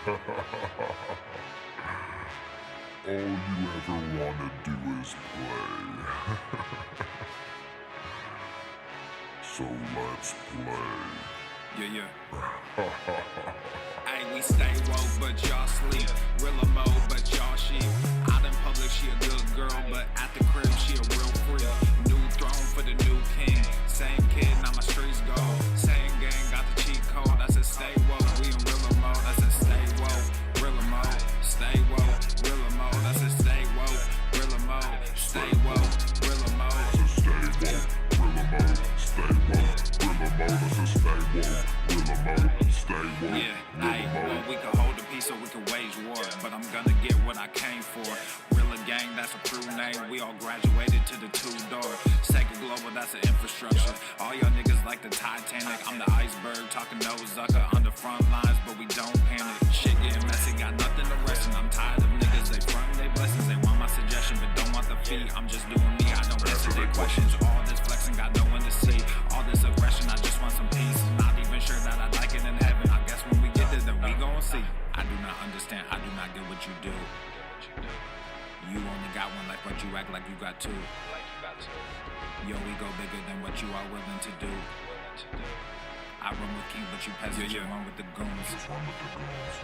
All you ever wanna do is play. So let's play. Yeah. Hey, we stay woke, but y'all sleep. Rilla mode, but y'all sheep. Out in public, she a good girl, but at the crib, she a real freak. New throne for the new king. Same kid, now my streets go. Same gang, got the cheat code. I said stay woke, we in Rilla mode. I said stay woke, Rilla mode. Stay woke, Rilla mode. I said stay woke, Rilla mode. Stay woke, Rilla mode. I said stay woke, Rilla mode. Stay woke, Rilla mode. I said stay woke, Rilla mode. Stay woke, Yeah, Rilla mode. well, we can hold a peace or we can wage war, but I'm gonna get what I came for. Rilla gang, that's a crew name. We all graduated to the two-door. Sacred Global, that's an infrastructure. All y'all niggas like the Titanic. I'm the iceberg, talking no Zucker on the front lines, but we don't panic. Shit getting messy, got nothing to rest in. I'm tired of niggas, they frontin' they blessings. They want my suggestion, but don't want the fee. I'm just doing me, I don't answer their questions. All this flexing, got no one to see. All this aggression, I just want some peace. Not even sure that I like it in heaven. I guess when we get there, then we gon' see. I do not understand, I do not get what you do. You only got one life, but you act like you got two. Yo, we go bigger than what you are willing to do. I run with king, but you peasants, you run with the goons.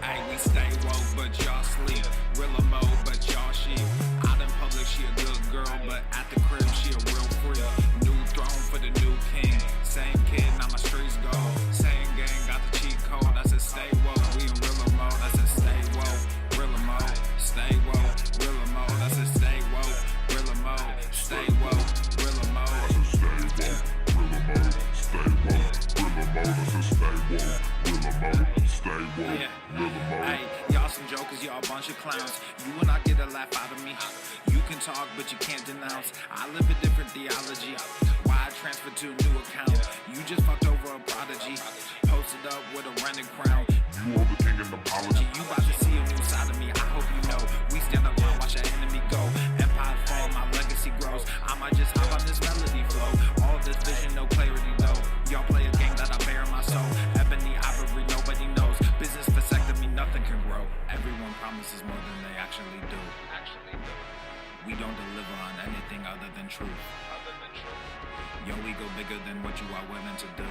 Hey, we stay woke, but y'all sleep. Rilla mode, but y'all sheep. Out in public, she a good girl, but at the crib, she a real freak. New throne for the new king. Same kid, now my streets go. Same gang, got the cheat code. I said stay woke, we in Rilla mode. I said stay woke, Rilla mode. Stay woke, Rilla mode. I said stay woke, Rilla mode. Stay woke, Rilla mode. I said stay woke, Rilla mode. Stay woke, Rilla mode. I said stay woke, Rilla mode. Stay woke, Rilla mode. Hey, y'all some jokers, y'all a bunch of clowns. You will not get a laugh out of me. You can talk, but you can't denounce. I live a different theology. Why I transferred to a new account? You just fucked over a prodigy. Posted up with a rented crown. You are the king and apology. You about to see a new side of me. I hope you know. We stand up and watch our enemy go. Empire fall, my legacy grows. I might just hop on this melody flow. All this vision, no clarity though. Y'all play a game that I bear in my soul. Ebony ivory, nobody knows. Business vasectomy, nothing can grow. Everyone promises more than they actually do. We don't deliver on anything other than truth. Yo, we go bigger than what you are willing to do.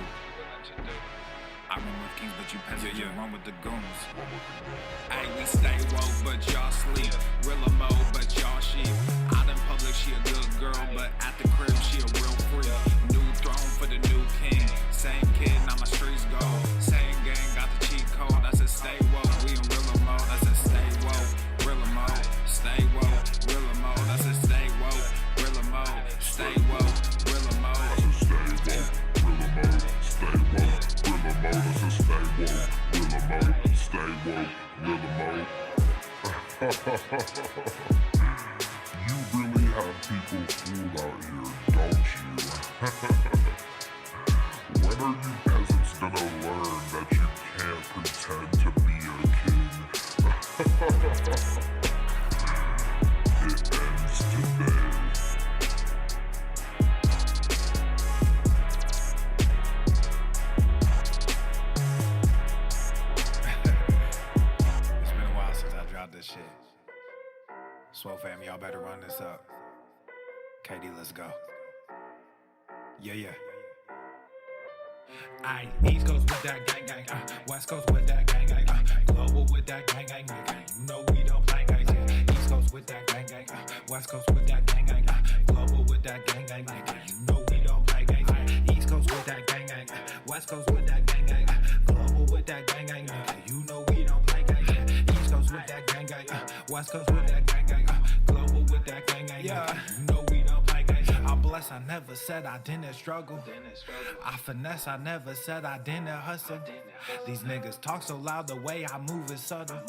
I run with kings, but you peasants, you run with the goons. Hey, we stay woke, but y'all sleep. Rilla mode, but y'all sheep. Out in public, she a good girl, but at the crib, she a real freak. New throne for the new king. Same kid, now my streets go. Same gang, got the cheat code. I said stay woke, we in Rilla mode. I said stay woke, Rilla mode. Stay woke, Rilla mode. I said stay woke, Rilla mode. Stay woke, Rilla mode. I said stay woke, Rilla mode. Stay woke, Rilla mode. I said stay woke, Rilla mode. Stay woke, Rilla mode. You really have people fooled out here, don't you? When are you peasants gonna learn that you can't pretend to be a king? It ends today. It's been a while since I dropped this shit. Swole fam, y'all better run this up. KD, let's go. Yeah. Aight, East Coast with that gang gang, West Coast with that gang gang, Global with that gang gang, nigga. You know we don't play games, yeah. East Coast with that gang gang, West Coast with that gang gang, Global with that gang gang, nigga. You know we don't play games, yeah. East Coast with that gang gang, West Coast with that gang gang, Global with that gang gang, nigga. You know we don't play games, yeah. East Coast with that gang gang, West Coast with that gang gang, Global with that gang gang, yeah. You know we don't play games. I'm blessed, I never said I didn't struggle. I finesse, I never said I didn't hustle. These niggas talk so loud, the way I move is subtle.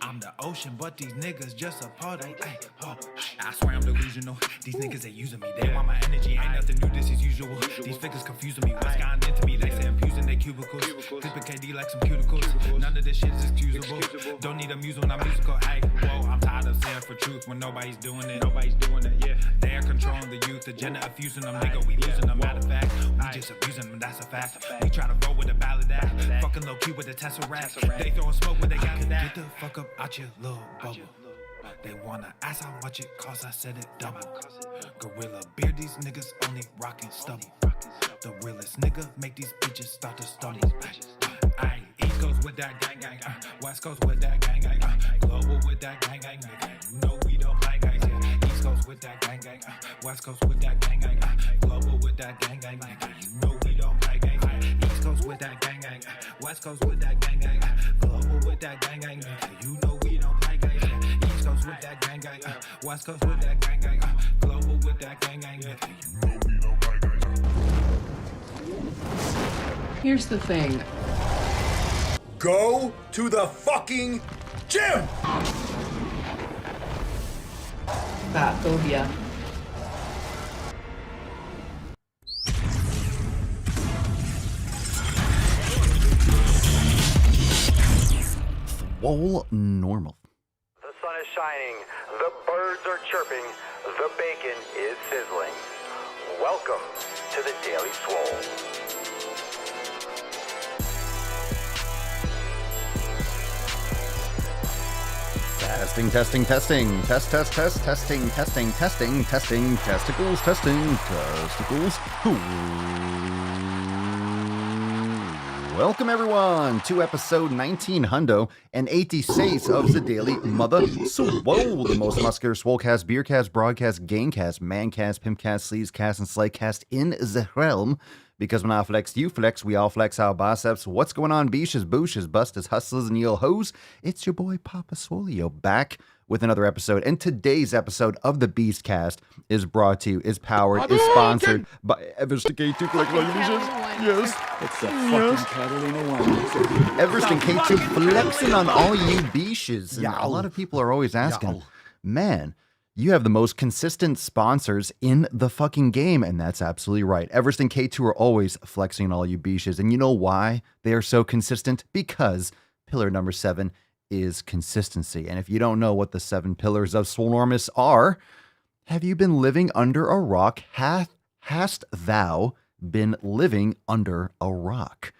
I'm the ocean, but these niggas just a puddle. Ay, oh, I swear I'm delusional. These niggas, they using me. They want my energy, ain't nothing new, this is usual. These figures confusing me. What's gotten into me? They say I'm using their cubicles. Clipping KD like some cuticles. None of this shit is excusable. Don't need a muse when I'm musical. Ay, whoa, I'm tired of saying for truth when nobody's doing it. Yeah. They are controlling the youth. The Gender abusing them, nigga, we losing them. Matter of fact, we just abusing them, that's a fact. We try to roll with a ballad act, fucking low key with the Tesseract. They throwing smoke when they got to that. Get the fuck up out your little bubble. They wanna ask how much it costs, I said it double. Gorilla beard, these niggas only rockin' stubble. The realest nigga make these bitches start to stumble. Aye, East Coast with that gang gang, West Coast with that gang gang, global with that gang gang, nigga. You know we don't play gangs, yeah. East Coast with that gang gang, West Coast with that gang gang, global with that gang gang, nigga. You know we don't play gangs, yeah. East Coast with that gang gang, West Coast with that gang gang, global with that gang gang, nigga. You know we don't play gangs, yeah. East Coast with that gang gang, West Coast with that gang gang, global with that gang gang, nigga. You know we don't play gangs. Here's the thing. Go to the fucking gym! Fat phobia. Swole normal. The sun is shining, the birds are chirping, the bacon is sizzling. Welcome to the Daily Swole. Testing. Test, testing, testicles, testicles. Welcome everyone to episode 1986 of the Daily Mother Swole, the most muscular swolecast, beercast, broadcast, gangcast, mancast, pimpcast, sleazecast, and slaycast in the realm. Because when I flex, you flex, we all flex our biceps. What's going on, beaches, booshes, busters, hustlers, and yo hoes? It's your boy Papa Swolio back with another episode. And today's episode of the Beastcast is brought to you, is powered, is sponsored by Everest K2 Collectible Editions. Yes. It's the fucking Catalina one. Everest K2 flexing on all you beaches. And a lot of people are always asking, man, you have the most consistent sponsors in the fucking game, and that's absolutely right. Everest and K2 are always flexing on all you beaches, and you know why they are so consistent? Because pillar number 7 is consistency. And if you don't know what the 7 pillars of Swolenormous are, have you been living under a rock? Hast thou been living under a rock?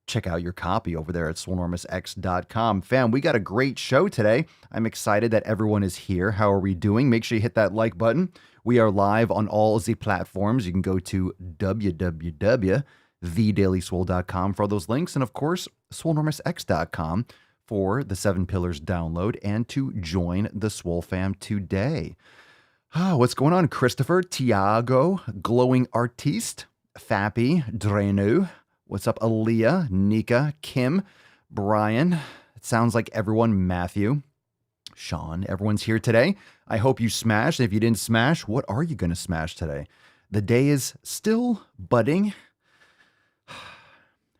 Check out your copy over there at swolenormousx.com. Fam, we got a great show today. I'm excited that everyone is here. How are we doing? Make sure you hit that like button. We are live on all the platforms. You can go to www.thedailyswole.com for all those links. And of course, swolenormousx.com for the 7 Pillars download and to join the Swole fam today. What's going on? Christopher, Tiago, Glowing Artiste, Fappy, Drenu. What's up, Aaliyah, Nika, Kim, Brian? It sounds like everyone, Matthew, Sean, everyone's here today. I hope you smashed. If you didn't smash, what are you going to smash today? The day is still budding.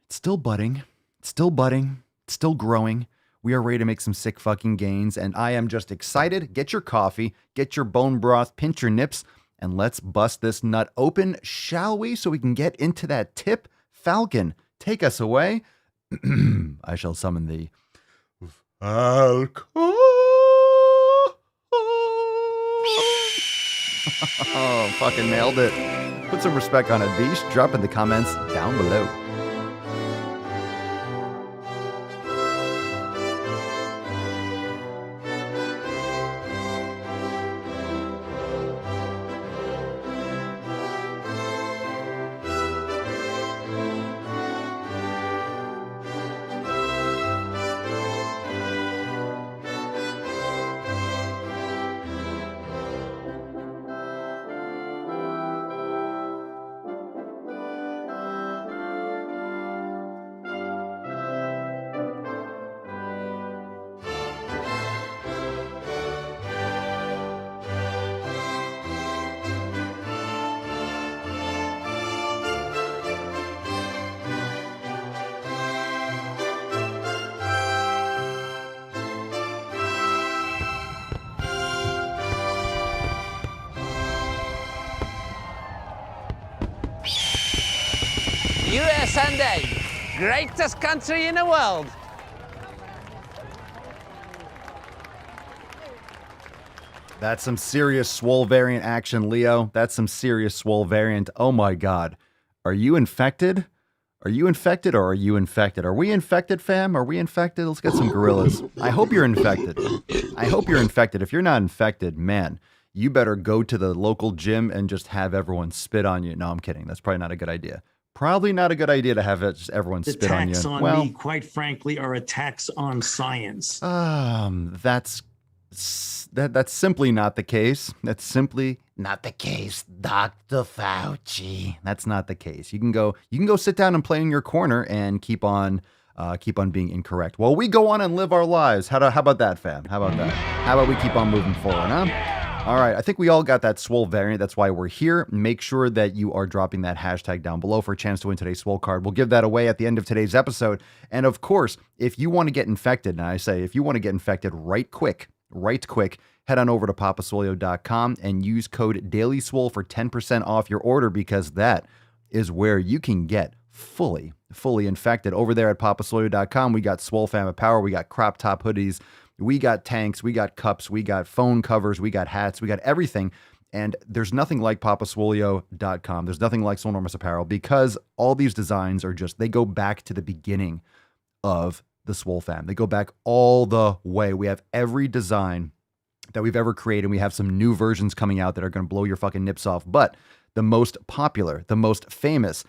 It's still budding. It's still budding. It's still growing. We are ready to make some sick fucking gains, and I am just excited. Get your coffee, get your bone broth, pinch your nips, and let's bust this nut open, shall we? So we can get into that tip. Falcon, take us away. I shall summon thee. Falcon. Oh, fucking nailed it. Put some respect on it, Beast. Drop in the comments down below. USA, greatest country in the world. That's some serious Swole variant action, Leo. That's some serious Swole variant. Oh my God. Are you infected? Are you infected or are you infected? Are we infected, fam? Are we infected? Let's get some gorillas. I hope you're infected. I hope you're infected. If you're not infected, man, you better go to the local gym and just have everyone spit on you. No, I'm kidding. That's probably not a good idea. Probably not a good idea to have just everyone spit on you. Attacks on me, quite frankly, are attacks on science. That's simply not the case. That's simply not the case, Dr. Fauci. That's not the case. You can go sit down and play in your corner and keep on being incorrect. Well, we go on and live our lives. How about that, fam? How about that? How about we keep on moving forward, huh? All right, I think we all got that Swole variant. That's why we're here. Make sure that you are dropping that hashtag down below for a chance to win today's Swole card. We'll give that away at the end of today's episode. And of course, if you want to get infected, and I say if you want to get infected right quick, head on over to papaswolio.com and use code DailySwole for 10% off your order, because that is where you can get fully infected. Over there at papaswolio.com, we got Swole Fam Apparel, we got crop top hoodies, we got tanks, we got cups, we got phone covers, we got hats, we got everything. And there's nothing like papaswolio.com. There's nothing like Swolenormous Apparel, because all these designs are they go back to the beginning of the Swole Fam. They go back all the way. We have every design that we've ever created. We have some new versions coming out that are going to blow your fucking nips off. But the most popular, the most famous,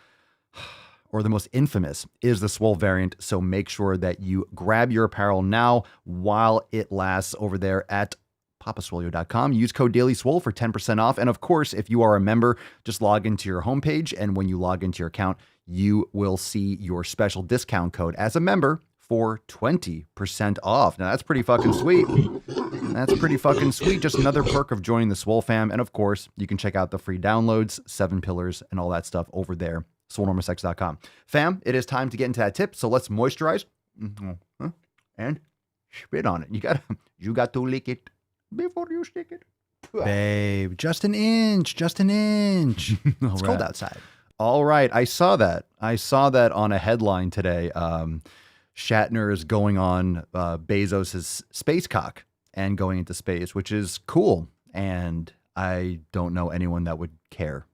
or the most infamous is the Swole variant. So make sure that you grab your apparel now while it lasts over there at papaswolio.com. Use code DailySwole for 10% off. And of course, if you are a member, just log into your homepage. And when you log into your account, you will see your special discount code as a member for 20% off. Now that's pretty fucking sweet. That's pretty fucking sweet. Just another perk of joining the Swole Fam. And of course, you can check out the free downloads, 7 pillars, and all that stuff over there. SwoleNormousX.com. Fam, it is time to get into that tip. So let's moisturize and spit on it. You got to lick it before you stick it. Babe, just an inch. It's cold outside. All right. I saw that on a headline today. Shatner is going on Bezos's space cock and going into space, which is cool. And I don't know anyone that would care.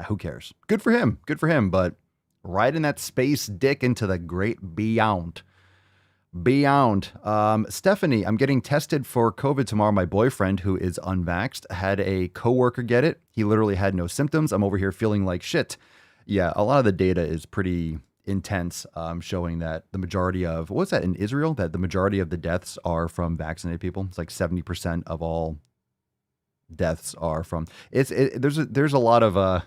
Who cares? Good for him. But riding that space dick into the great beyond. Stephanie, I'm getting tested for COVID tomorrow. My boyfriend, who is unvaxxed, had a coworker get it. He literally had no symptoms. I'm over here feeling like shit. Yeah, a lot of the data is pretty intense, showing that the majority of, what's that in Israel? That the majority of the deaths are from vaccinated people. It's like 70% of all deaths are from there's a lot of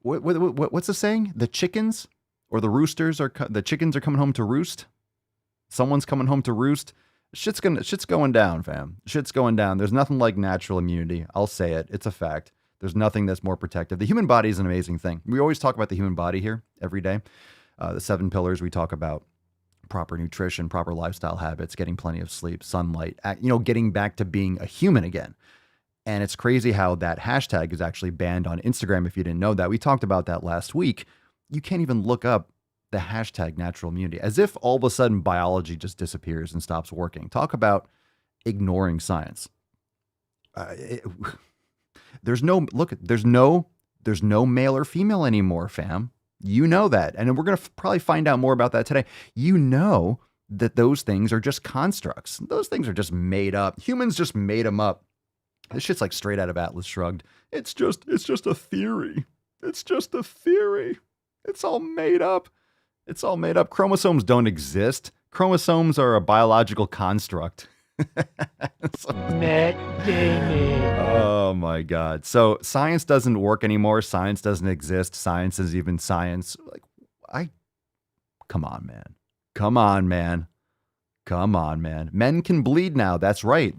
what's the saying? The chickens or the roosters the chickens are coming home to roost. Someone's coming home to roost. Shit's going down, fam. Shit's going down. There's nothing like natural immunity. I'll say it. It's a fact. There's nothing that's more protective. The human body is an amazing thing. We always talk about the human body here every day. The 7 pillars, we talk about proper nutrition, proper lifestyle habits, getting plenty of sleep, sunlight, getting back to being a human again. And it's crazy how that hashtag is actually banned on Instagram. If you didn't know that, we talked about that last week. You can't even look up the hashtag natural immunity, as if all of a sudden biology just disappears and stops working. Talk about ignoring science. There's no male or female anymore, fam. You know that. And we're going to probably find out more about that today. You know that those things are just constructs. Those things are just made up. Humans just made them up. This shit's like straight out of Atlas Shrugged. It's just a theory. It's just a theory. It's all made up. It's all made up. Chromosomes don't exist. Chromosomes are a biological construct. Matt Damon. Oh my God. So science doesn't work anymore. Science doesn't exist. Science is even science. Come on, man. Men can bleed now. That's right.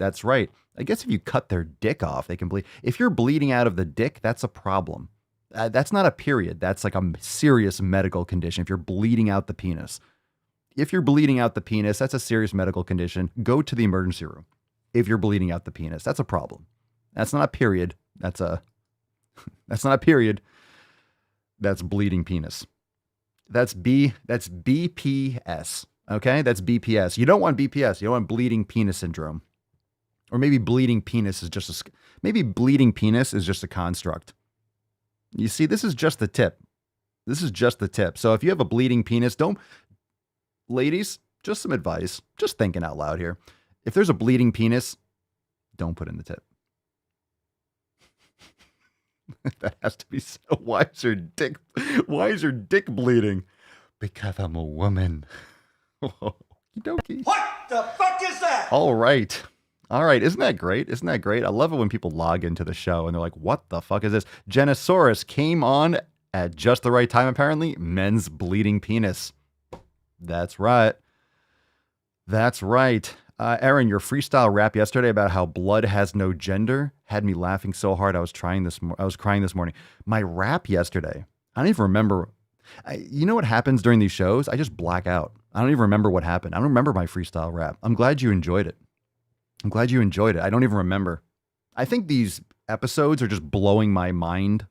I guess if you cut their dick off, they can bleed. If you're bleeding out of the dick, that's a problem. That's not a period. That's like a serious medical condition. If you're bleeding out the penis. If you're bleeding out the penis, that's a serious medical condition. Go to the emergency room. If you're bleeding out the penis, that's a problem. That's not a period. That's not a period. That's bleeding penis. That's BPS. Okay? That's BPS. You don't want BPS. You don't want bleeding penis syndrome. Or maybe bleeding penis is just a construct. You see, this is just the tip. This is just the tip. So if you have a bleeding penis, ladies, just some advice, just thinking out loud here. If there's a bleeding penis, don't put in the tip. That has to be so. Why is your dick bleeding? Because I'm a woman. Okey-dokey. What the fuck is that? All right. Isn't that great? I love it when people log into the show and they're like, what the fuck is this? Genosaurus came on at just the right time, apparently. Men's bleeding penis. That's right. Aaron, your freestyle rap yesterday about how blood has no gender had me laughing so hard I was crying this morning. My rap yesterday, I don't even remember. You know what happens during these shows? I just black out. I don't even remember what happened. I don't remember my freestyle rap. I'm glad you enjoyed it. I don't even remember. I think these episodes are just blowing my mind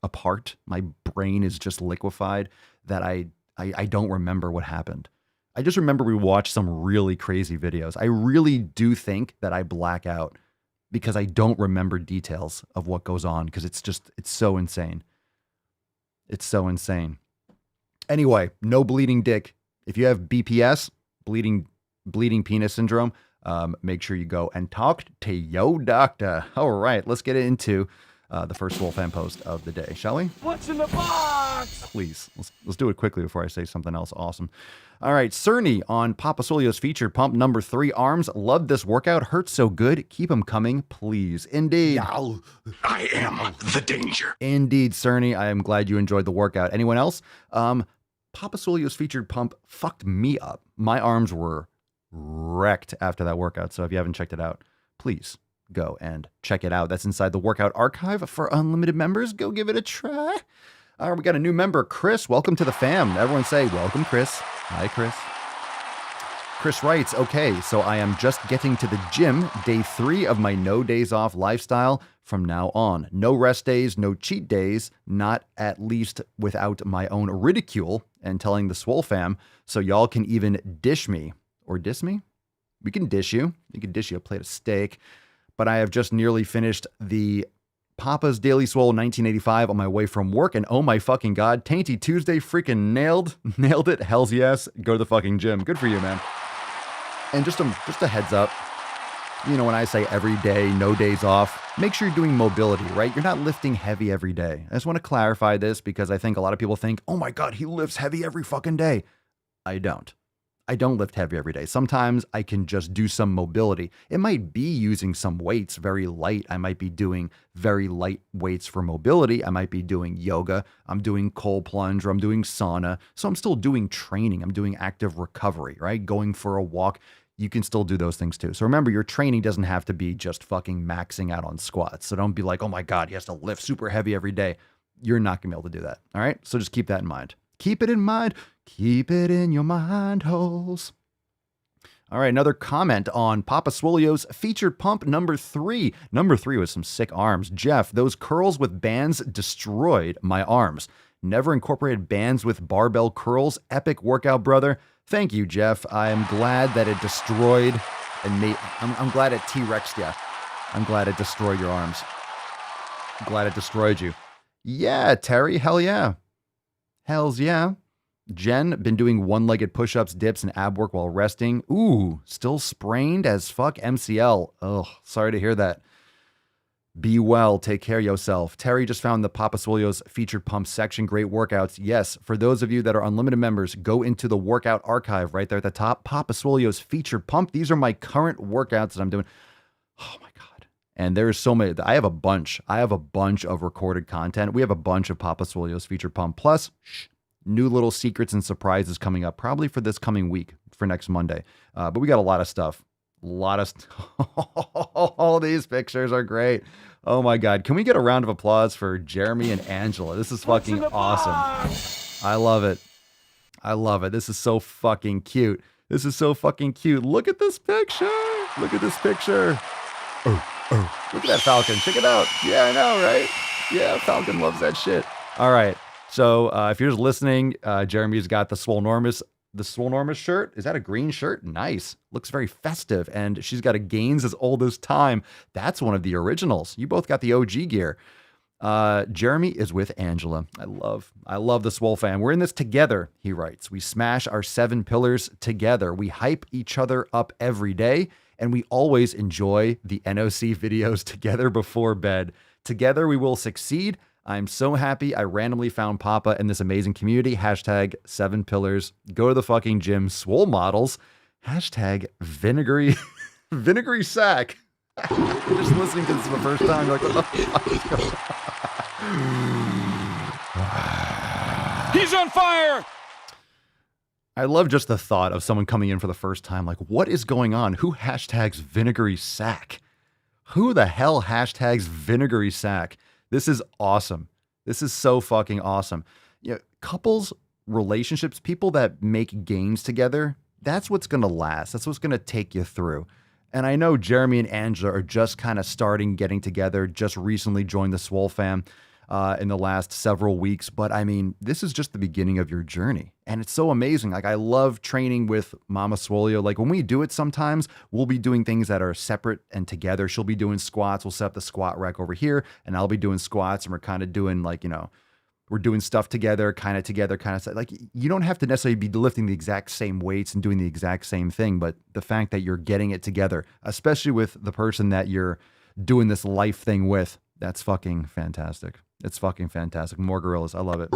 apart. My brain is just liquefied that I don't remember what happened. I just remember we watched some really crazy videos. I really do think that I black out because I don't remember details of what goes on because it's so insane. It's so insane. Anyway, no bleeding dick. If you have BPS, bleeding penis syndrome, make sure you go and talk to your doctor. All right, let's get into the first Swole fan post of the day, shall we? What's in the box? Please, let's do it quickly before I say something else awesome. All right, Cerny on Papa Swole's featured pump number 3 arms. Love this workout. Hurts so good. Keep them coming, please. Indeed. Now, I am the danger. Indeed, Cerny. I am glad you enjoyed the workout. Anyone else? Papa Swole's featured pump fucked me up. My arms were wrecked after that workout. So if you haven't checked it out, please go and check it out. That's inside the workout archive for unlimited members. Go give it a try. All right, we got a new member, Chris. Welcome to the fam. Everyone say, welcome, Chris. Hi, Chris. Chris writes, okay, so I am just getting to the gym, day 3 of my no days off lifestyle from now on. No rest days, no cheat days, not at least without my own ridicule and telling the Swole fam, so y'all can even dish me. Or diss me? We can dish you. We can dish you a plate of steak. But I have just nearly finished the Papa's Daily Swole 1985 on my way from work, and oh my fucking god, Tainty Tuesday freaking nailed it. Hells yes. Go to the fucking gym. Good for you, man. And just a heads up, you know, when I say every day, no days off, make sure you're doing mobility, right? You're not lifting heavy every day. I just want to clarify this because I think a lot of people think, oh my god, he lifts heavy every fucking day. I don't lift heavy every day. Sometimes I can just do some mobility. It might be using some weights, very light. I might be doing very light weights for mobility. I might be doing yoga. I'm doing cold plunge, or I'm doing sauna. So I'm still doing training. I'm doing active recovery, right? Going for a walk. You can still do those things too. So remember, your training doesn't have to be just fucking maxing out on squats. So don't be like, oh my god, he has to lift super heavy every day. You're not gonna be able to do that. All right. So just keep that in mind. Keep it in mind. Keep it in your mind holes. All right, another comment on Papa Swole's featured pump number 3. Number 3 was some sick arms. Jeff, those curls with bands destroyed my arms. Never incorporated bands with barbell curls. Epic workout, brother. Thank you, Jeff. I am glad that it destroyed and made. I'm glad it T-Rexed you. I'm glad it destroyed your arms. I'm glad it destroyed you. Yeah, Terry. Hell yeah. Hells yeah. Jen, been doing one-legged push-ups, dips, and ab work while resting. Ooh, still sprained as fuck. MCL. Ugh, sorry to hear that. Be well. Take care of yourself. Terry just found the Papa Swole's featured pump section. Great workouts. Yes, for those of you that are unlimited members, go into the workout archive right there at the top. Papa Swole's featured pump. These are my current workouts that I'm doing. Oh my god. And there's so many. I have a bunch. Of recorded content. We have a bunch of Papa Swole's featured pump. Plus, new little secrets and surprises coming up, probably for this coming week, for next Monday. But we got a lot of stuff. All these pictures are great. Oh my god. Can we get a round of applause for Jeremy and Angela? This is fucking awesome. I love it. This is so fucking cute. Look at this picture. Look at that falcon. Check it out. Yeah, I know, right? Yeah, Falcon loves that shit. All right. So if you're just listening, Jeremy's got the Swolenormous the Swolenormous shirt. Is that a green shirt? Nice. Looks very festive. And she's got a Gaines as old as time. That's one of the originals. You both got the OG gear. Jeremy is with Angela. I love the Swole fam. We're in this together, he writes. We smash our 7 pillars together. We hype each other up every day. And we always enjoy the NOC videos together before bed. Together we will succeed. I'm so happy I randomly found Papa in this amazing community. Hashtag 7 pillars. Go to the fucking gym. Swole models. Hashtag vinegary sack. You're just listening to this for the first time. You're like, what the fuck is going on? He's on fire! I love just the thought of someone coming in for the first time. Like, what is going on? Who hashtags vinegary sack? Who the hell hashtags vinegary sack? This is awesome. This is so fucking awesome. You know, couples, relationships, people that make gains together, that's what's going to last. That's what's going to take you through. And I know Jeremy and Angela are just kind of starting getting together, just recently joined the Swole fam in the last several weeks. But I mean, this is just the beginning of your journey. And it's so amazing. Like, I love training with Mama Swolio. Like, when we do it sometimes, we'll be doing things that are separate and together. She'll be doing squats. We'll set up the squat rack over here, and I'll be doing squats. And we're kind of doing, like, you know, we're doing stuff together, kind of like, you don't have to necessarily be lifting the exact same weights and doing the exact same thing, but the fact that you're getting it together, especially with the person that you're doing this life thing with, that's fucking fantastic. It's fucking fantastic. More gorillas. I love it.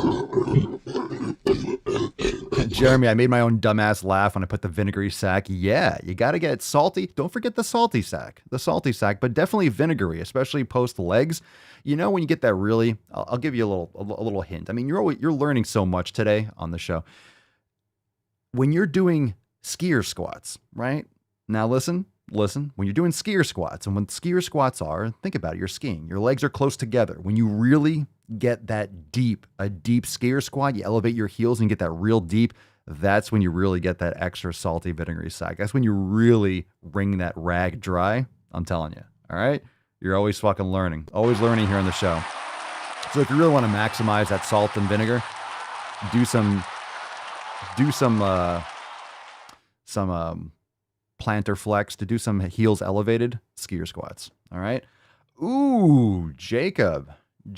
Jeremy, I made my own dumbass laugh when I put the vinegary sack. Yeah, you got to get salty. Don't forget the salty sack, but definitely vinegary, especially post legs. You know, when you get that really, I'll give you a little hint. I mean, you're learning so much today on the show. When you're doing skier squats, right? Now listen, when you're doing skier squats, and when skier squats are, think about it, you're skiing, your legs are close together. When you really get that a deep skier squat, you elevate your heels and get that real deep, that's when you really get that extra salty vinegary sack. That's when you really wring that rag dry. I'm telling you, all right? You're always fucking learning. Always learning here on the show. So if you really want to maximize that salt and vinegar, do some plantar flex to do some heels elevated skier squats. All right. Ooh, Jacob. I'm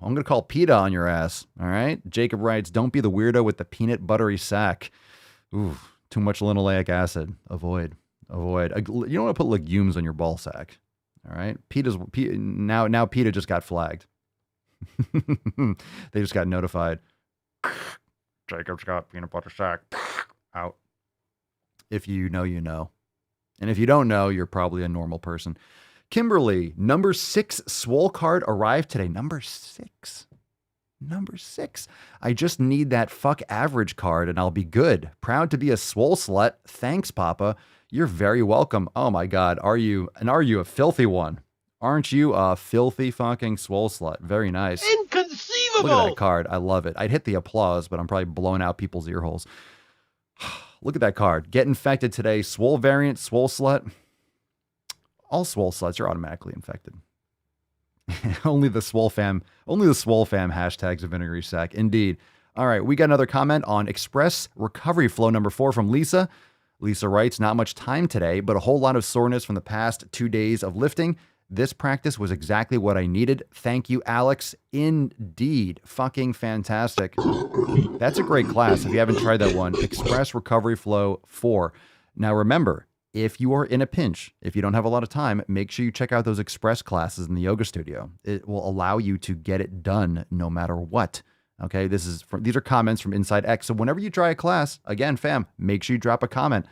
going to call PETA on your ass. All right. Jacob writes, don't be the weirdo with the peanut buttery sack. Ooh, too much linoleic acid. Avoid. You don't want to put legumes on your ball sack. All right. Now PETA just got flagged. They just got notified. Jacob's got peanut butter sack. Out. If you know, you know. And if you don't know, you're probably a normal person. Kimberly, number 6 Swole card arrived today. Number 6. I just need that fuck average card and I'll be good. Proud to be a Swole slut. Thanks, Papa. You're very welcome. Oh my God. Are you a filthy one? Aren't you a filthy fucking Swole slut? Very nice. Inconceivable! Look at that card. I love it. I'd hit the applause, but I'm probably blowing out people's ear holes. Look at that card. Get infected today. Swole variant, Swole slut. All Swole sluts are automatically infected. Only the Swole fam hashtags a vinegary sack. Indeed. All right, we got another comment on Express Recovery Flow number 4 from Lisa. Lisa writes, not much time today, but a whole lot of soreness from the past 2 days of lifting. This practice was exactly what I needed. Thank you, Alex. Indeed. Fucking fantastic. That's a great class. If you haven't tried that one, Express Recovery Flow 4. Now remember, if you are in a pinch, if you don't have a lot of time, make sure you check out those express classes in the yoga studio. It will allow you to get it done no matter what. Okay, these are comments from Inside X. So whenever you try a class, again, fam, make sure you drop a comment.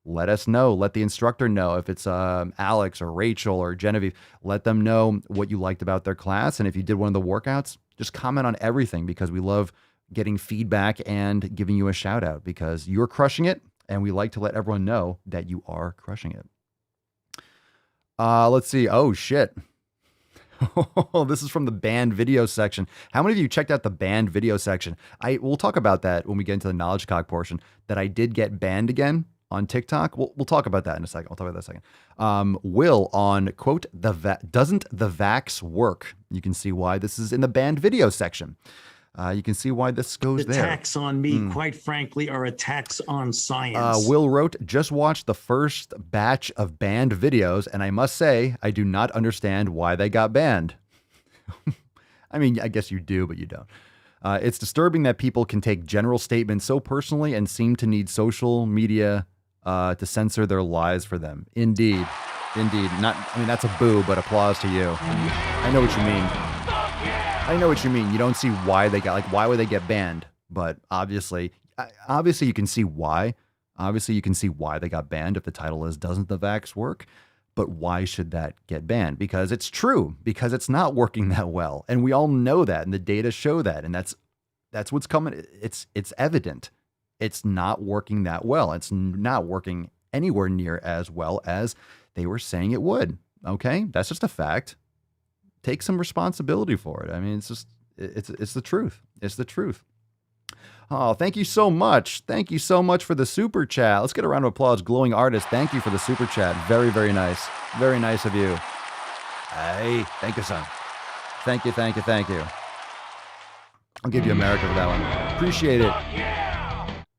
Let us know. Let the instructor know. If it's Alex or Rachel or Genevieve, let them know what you liked about their class. And if you did one of the workouts, just comment on everything because we love getting feedback and giving you a shout out because you're crushing it. And we like to let everyone know that you are crushing it. Let's see. Oh, shit. This is from the banned video section. How many of you checked out the banned video section? We'll talk about that when we get into the knowledge cock portion, that I did get banned again on TikTok. We'll talk about that in a second. I'll talk about that in a second. Will on, quote, doesn't the vax work? You can see why this is in the banned video section. You can see why this goes there. Attacks on me, quite frankly, are attacks on science. Will wrote, just watched the first batch of banned videos, and I must say, I do not understand why they got banned. I mean, I guess you do, but you don't. It's disturbing that people can take general statements so personally and seem to need social media to censor their lies for them. Indeed. That's a boo, but applause to you. I know what you mean. You don't see why they got, why would they get banned? But obviously you can see why. Obviously you can see why they got banned if the title is, doesn't the vax work? But why should that get banned? Because it's true, because it's not working that well. And we all know that, and the data show that, and that's what's coming. It's evident. It's not working that well. It's not working anywhere near as well as they were saying it would. Okay? That's just a fact. Take some responsibility for it. I mean, it's the truth. It's the truth. Oh, thank you so much. Thank you so much for the super chat. Let's get a round of applause. Glowing Artist, thank you for the super chat. Very, very nice. Very nice of you. Hey, thank you, son. Thank you. I'll give you America for that one. Appreciate it.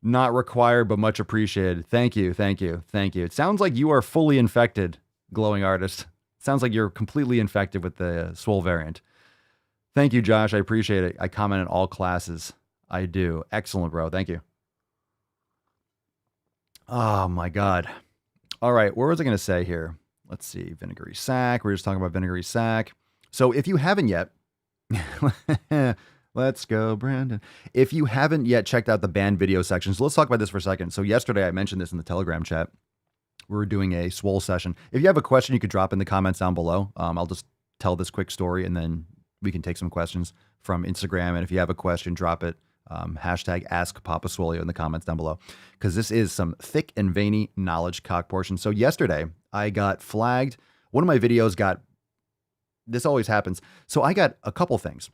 Not required, but much appreciated. Thank you. It sounds like you are fully infected, Glowing Artist. Sounds like you're completely infected with the Swole variant. Thank you, Josh. I appreciate it. I comment in all classes. I do. Excellent, bro. Thank you. Oh, my God. All right. What was I going to say here? Let's see. Vinegary sack. We're just talking about vinegary sack. So if you haven't yet, let's go, Brandon. If you haven't yet checked out the banned video sections, let's talk about this for a second. So yesterday I mentioned this in the Telegram chat. We were doing a Swole session. If you have a question, you could drop in the comments down below. I'll just tell this quick story and then we can take some questions from Instagram. And if you have a question, drop it. Hashtag Ask Papa Swolio in the comments down below, because this is some thick and veiny knowledge cock portion. So yesterday I got flagged. One of my videos got, this always happens. So I got a couple things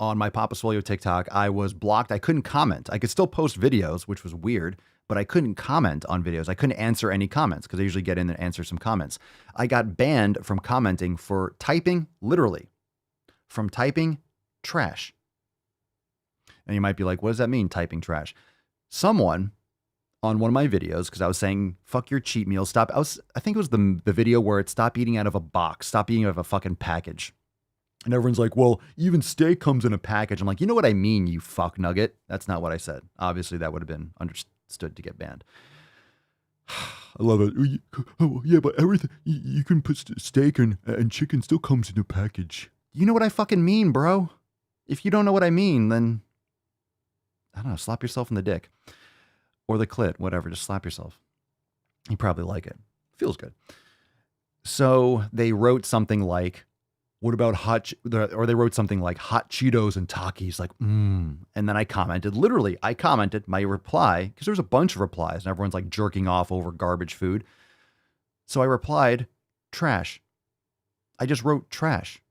on my Papa Swolio TikTok. I was blocked. I couldn't comment. I could still post videos, which was weird, but I couldn't comment on videos. I couldn't answer any comments because I usually get in and answer some comments. I got banned from commenting for typing, literally, from typing trash. And you might be like, what does that mean, typing trash? Someone on one of my videos, because I was saying, fuck your cheat meal, stop. I think it was the video where it stop eating out of a box, stop eating out of a fucking package. And everyone's like, well, even steak comes in a package. I'm like, you know what I mean, you fuck nugget? That's not what I said. Obviously, that would have been understood to get banned. I love it. Oh, yeah, but everything, you can put steak and chicken still comes in a package. You know what I fucking mean, bro? If you don't know what I mean, then, I don't know, slap yourself in the dick. Or the clit, whatever, just slap yourself. You probably like it. Feels good. So they wrote something like, what about they wrote something like hot Cheetos and Takis, like, And then I commented, my reply, because there's a bunch of replies and everyone's like jerking off over garbage food. So I replied, trash. I just wrote trash.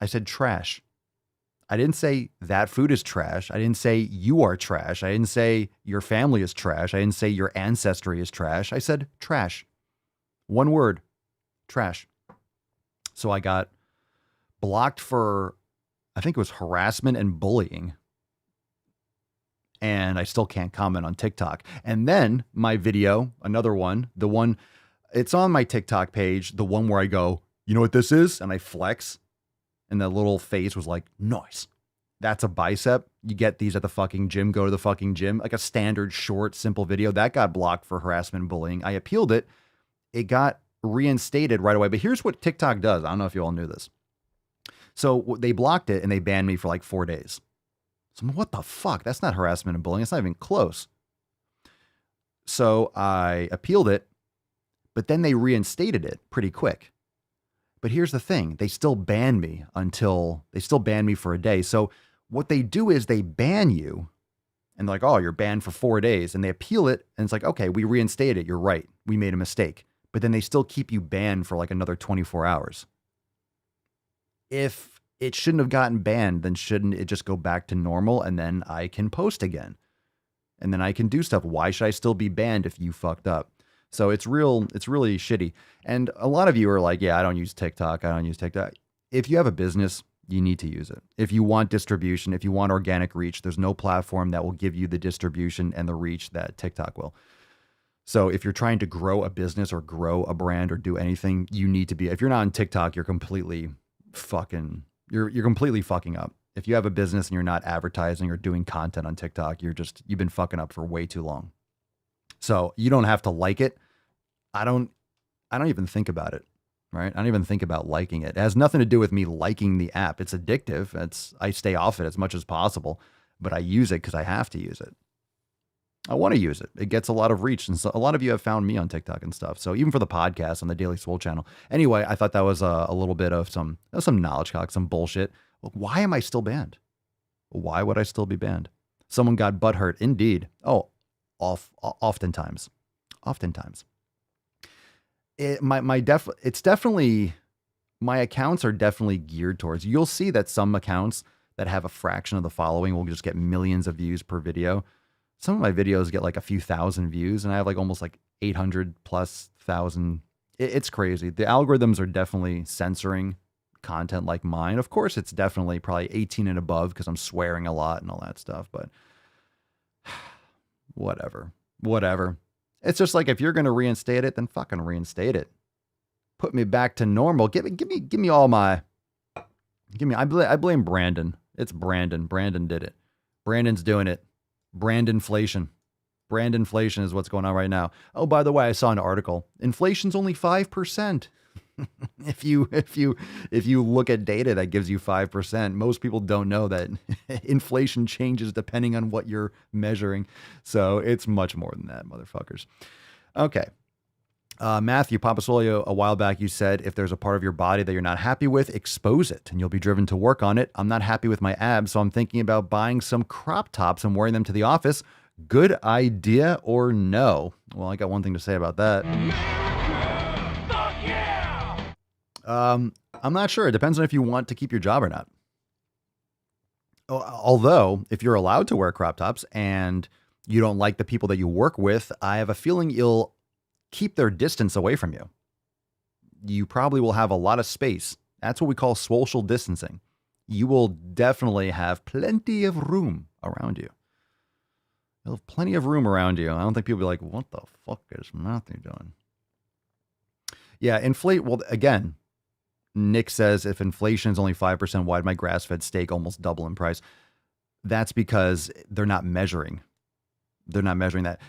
I said trash. I didn't say that food is trash. I didn't say you are trash. I didn't say your family is trash. I didn't say your ancestry is trash. I said trash. One word, trash. So I got blocked for, I think it was harassment and bullying. And I still can't comment on TikTok. And then my video, another one, it's on my TikTok page, the one where I go, you know what this is? And I flex. And the little face was like, nice. That's a bicep. You get these at the fucking gym, go to the fucking gym, like a standard short, simple video. That got blocked for harassment and bullying. I appealed it. It got reinstated right away. But here's what TikTok does. I don't know if you all knew this. So they blocked it and they banned me for like 4 days. So I'm like, what the fuck? That's not harassment and bullying. It's not even close. So I appealed it, but then they reinstated it pretty quick. But here's the thing. They still ban me for a day. So what they do is they ban you and they're like, oh, you're banned for 4 days. And they appeal it. And it's like, okay, we reinstate it. You're right. We made a mistake. But then they still keep you banned for like another 24 hours. If it shouldn't have gotten banned, then shouldn't it just go back to normal? And then I can post again. And then I can do stuff. Why should I still be banned if you fucked up? So it's really shitty. And a lot of you are like, yeah, I don't use TikTok. If you have a business, You need to use it. If you want distribution, if you want organic reach, there's no platform that will give you the distribution and the reach that TikTok will. So if you're trying to grow a business or grow a brand or do anything, you need to be, if you're not on TikTok, you're completely fucking up. If you have a business and you're not advertising or doing content on TikTok, you've been fucking up for way too long. So you don't have to like it. I don't even think about it. Right? I don't even think about liking it. It has nothing to do with me liking the app. It's addictive. I stay off it as much as possible, but I use it because I have to use it. I want to use it. It gets a lot of reach. And so a lot of you have found me on TikTok and stuff. So even for the podcast on the Daily Swole channel. Anyway, I thought that was a little bit of some knowledge cock, some bullshit. Why am I still banned? Why would I still be banned? Someone got butthurt. Indeed. Oh, oftentimes. My accounts are definitely geared towards, you'll see that some accounts that have a fraction of the following will just get millions of views per video. Some of my videos get like a few thousand views and I have like almost like 800 plus thousand. It's crazy. The algorithms are definitely censoring content like mine. Of course, it's definitely probably 18 and above because I'm swearing a lot and all that stuff, but whatever. It's just like, if you're going to reinstate it, then fucking reinstate it. Put me back to normal. Give me all my, I blame Brandon. It's Brandon. Brandon did it. Brandon's doing it. Brandonflation. Brandonflation is what's going on right now. Oh, by the way, I saw an article. Inflation's only 5%. If you look at data that gives you 5%, most people don't know that inflation changes depending on what you're measuring. So it's much more than that, motherfuckers. Okay. Matthew Papasolio, a while back, you said, if there's a part of your body that you're not happy with, expose it and you'll be driven to work on it. I'm not happy with my abs, so I'm thinking about buying some crop tops and wearing them to the office. Good idea or no? Well, I got one thing to say about that. I'm not sure. It depends on if you want to keep your job or not. Although, if you're allowed to wear crop tops and you don't like the people that you work with, I have a feeling you'll keep their distance away from you. You probably will have a lot of space. That's what we call social distancing. You will definitely have plenty of room around you. You'll have plenty of room around you. I don't think people will be like, what the fuck is Matthew doing? Yeah, well, again, Nick says, if inflation is only 5%, why did my grass-fed steak almost double in price? That's because they're not measuring. They're not measuring that.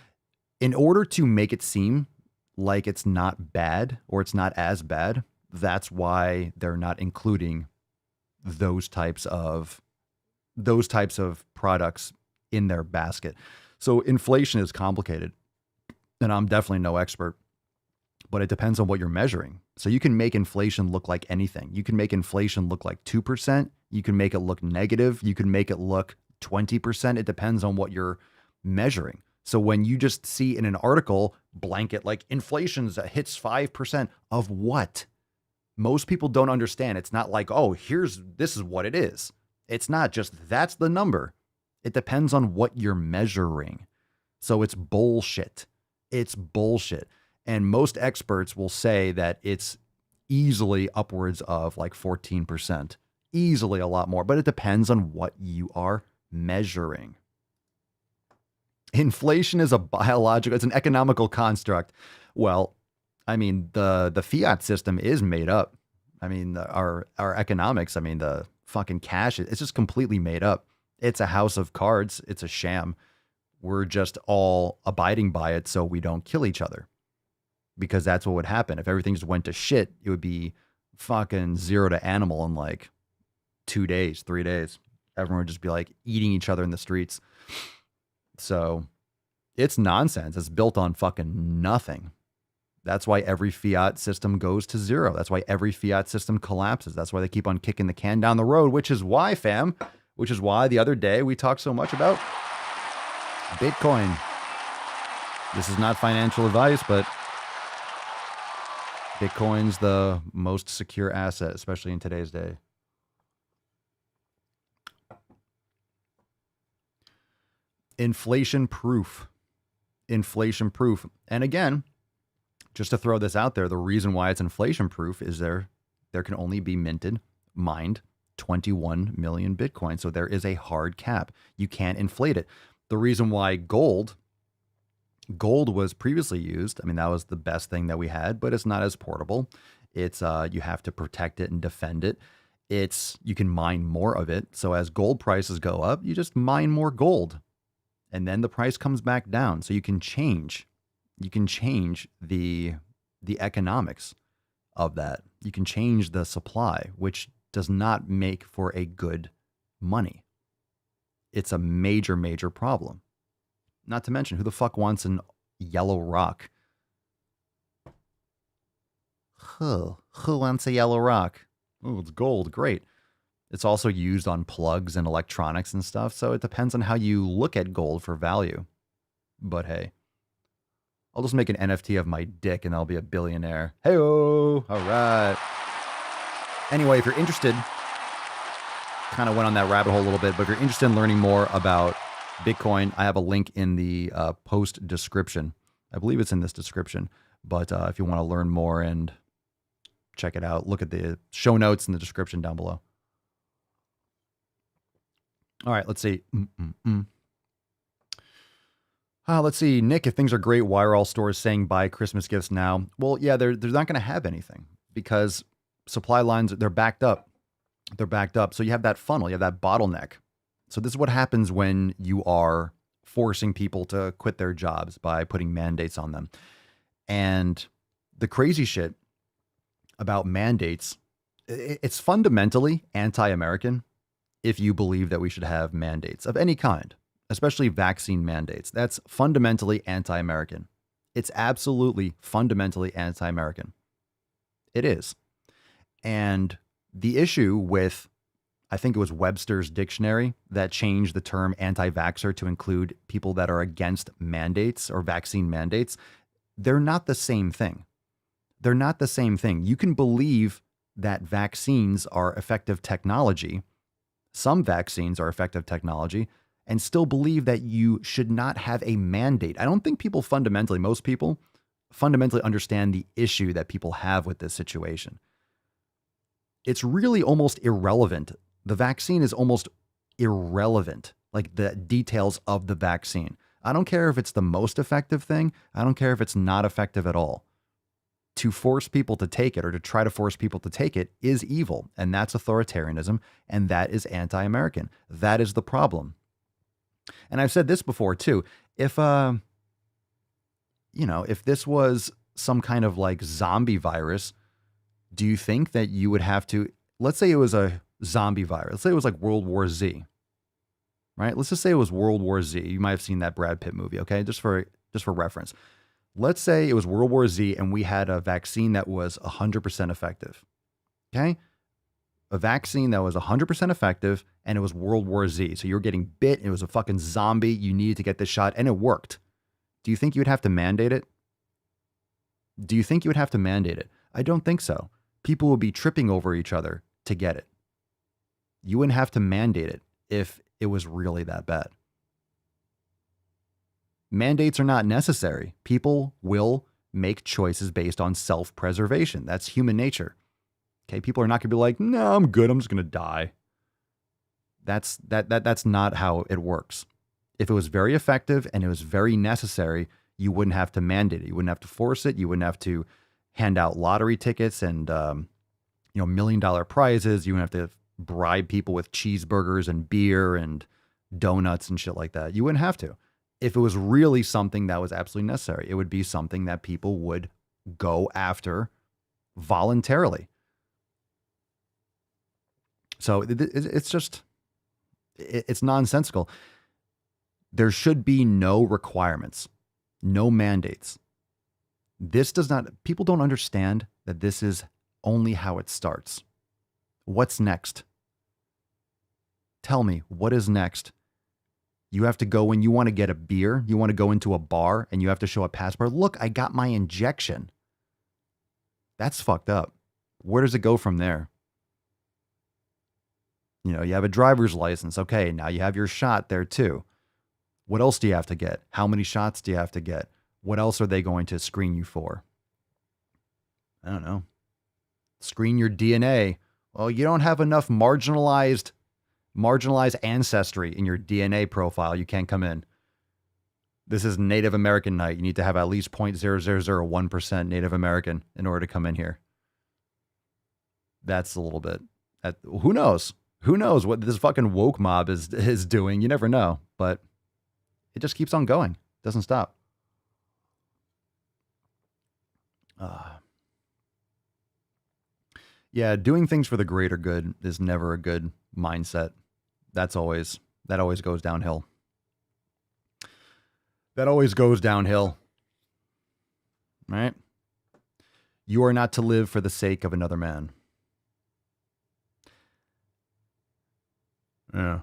In order to make it seem like it's not bad or it's not as bad, that's why they're not including those types of products in their basket. So inflation is complicated, and I'm definitely no expert, but it depends on what you're measuring. So you can make inflation look like anything. You can make inflation look like 2%. You can make it look negative. You can make it look 20%. It depends on what you're measuring. So when you just see in an article, blanket, like inflation's hits 5% of what? Most people don't understand. It's not like, oh, this is what it is. It's not just, that's the number. It depends on what you're measuring. So it's bullshit. It's bullshit. And most experts will say that it's easily upwards of like 14%, easily a lot more, but it depends on what you are measuring. Inflation is it's an economical construct. Well, I mean, the fiat system is made up. I mean, our economics, I mean, the fucking cash, it's just completely made up. It's a house of cards. It's a sham. We're just all abiding by it so we don't kill each other. Because that's what would happen. If everything just went to shit, it would be fucking zero to animal in like 2 days, 3 days. Everyone would just be like eating each other in the streets. So it's nonsense. It's built on fucking nothing. That's why every fiat system goes to zero. That's why every fiat system collapses. That's why they keep on kicking the can down the road, which is why, which is why the other day we talked so much about Bitcoin. This is not financial advice, but Bitcoin's the most secure asset, especially in today's day. Inflation proof. Inflation proof. And again, just to throw this out there, the reason why it's inflation proof is there can only be mined 21 million Bitcoin. So there is a hard cap. You can't inflate it. The reason why gold was previously used, I mean, that was the best thing that we had, but it's not as portable. It's you have to protect it and defend it. You can mine more of it. So as gold prices go up, you just mine more gold. And then the price comes back down. So you can change the economics of that. You can change the supply, which does not make for a good money. It's a major, major problem. Not to mention, who the fuck wants an yellow rock? Who wants a yellow rock? Oh, it's gold. Great. It's also used on plugs and electronics and stuff. So it depends on how you look at gold for value. But hey, I'll just make an NFT of my dick and I'll be a billionaire. Hey-oh. All right. Anyway, if you're interested, kind of went on that rabbit hole a little bit, but if you're interested in learning more about Bitcoin, I have a link in the post description. I believe it's in this description. But if you want to learn more and check it out, look at the show notes in the description down below. All right, let's see. Let's see, Nick, if things are great, why are all stores saying buy Christmas gifts now? Well, yeah, they're not going to have anything because supply lines, they're backed up. They're backed up. So you have that funnel, you have that bottleneck. So this is what happens when you are forcing people to quit their jobs by putting mandates on them. And the crazy shit about mandates, it's fundamentally anti-American if you believe that we should have mandates of any kind, especially vaccine mandates. That's fundamentally anti-American. It's absolutely fundamentally anti-American. It is. And the issue with, I think it was Webster's dictionary that changed the term anti-vaxxer to include people that are against mandates or vaccine mandates. They're not the same thing. They're not the same thing. You can believe that vaccines are effective technology. Some vaccines are effective technology and still believe that you should not have a mandate. I don't think most people fundamentally understand the issue that people have with this situation. It's really almost irrelevant. The vaccine is almost irrelevant, like the details of the vaccine. I don't care if it's the most effective thing. I don't care if it's not effective at all. To force people to take it or to try to force people to take it is evil. And that's authoritarianism. And that is anti-American. That is the problem. And I've said this before too. If this was some kind of like zombie virus, do you think that you would have to, let's say it was a zombie virus. Let's say it was like World War Z, right? Let's just say it was World War Z. You might have seen that Brad Pitt movie. Okay. Just for reference. Let's say it was World War Z and we had a vaccine that was 100% effective. Okay. A vaccine that was 100% effective and it was World War Z. So you're getting bit. It was a fucking zombie. You needed to get this shot and it worked. Do you think you would have to mandate it? Do you think you would have to mandate it? I don't think so. People would be tripping over each other to get it. You wouldn't have to mandate it if it was really that bad. Mandates are not necessary. People will make choices based on self-preservation. That's human nature. Okay, people are not going to be like, no, I'm good. I'm just going to die. That's not how it works. If it was very effective and it was very necessary, you wouldn't have to mandate it. You wouldn't have to force it. You wouldn't have to hand out lottery tickets and $1 million prizes. You wouldn't have to bribe people with cheeseburgers and beer and donuts and shit like that. You wouldn't have to. If it was really something that was absolutely necessary, it would be something that people would go after voluntarily. So it's nonsensical. There should be no requirements, no mandates. People don't understand that this is only how it starts. What's next? Tell me, what is next? You have to go when you want to get a beer, you want to go into a bar and you have to show a passport. Look, I got my injection. That's fucked up. Where does it go from there? You have a driver's license. Okay, now you have your shot there too. What else do you have to get? How many shots do you have to get? What else are they going to screen you for? I don't know. Screen your DNA. Well, you don't have enough marginalized ancestry in your DNA profile. You can't come in. This is Native American night. You need to have at least 0.0001% Native American in order to come in here. That's a little bit. Who knows? Who knows what this fucking woke mob is doing? You never know. But it just keeps on going. It doesn't stop. Yeah, doing things for the greater good is never a good mindset. That always goes downhill. That always goes downhill. Right? You are not to live for the sake of another man. Yeah.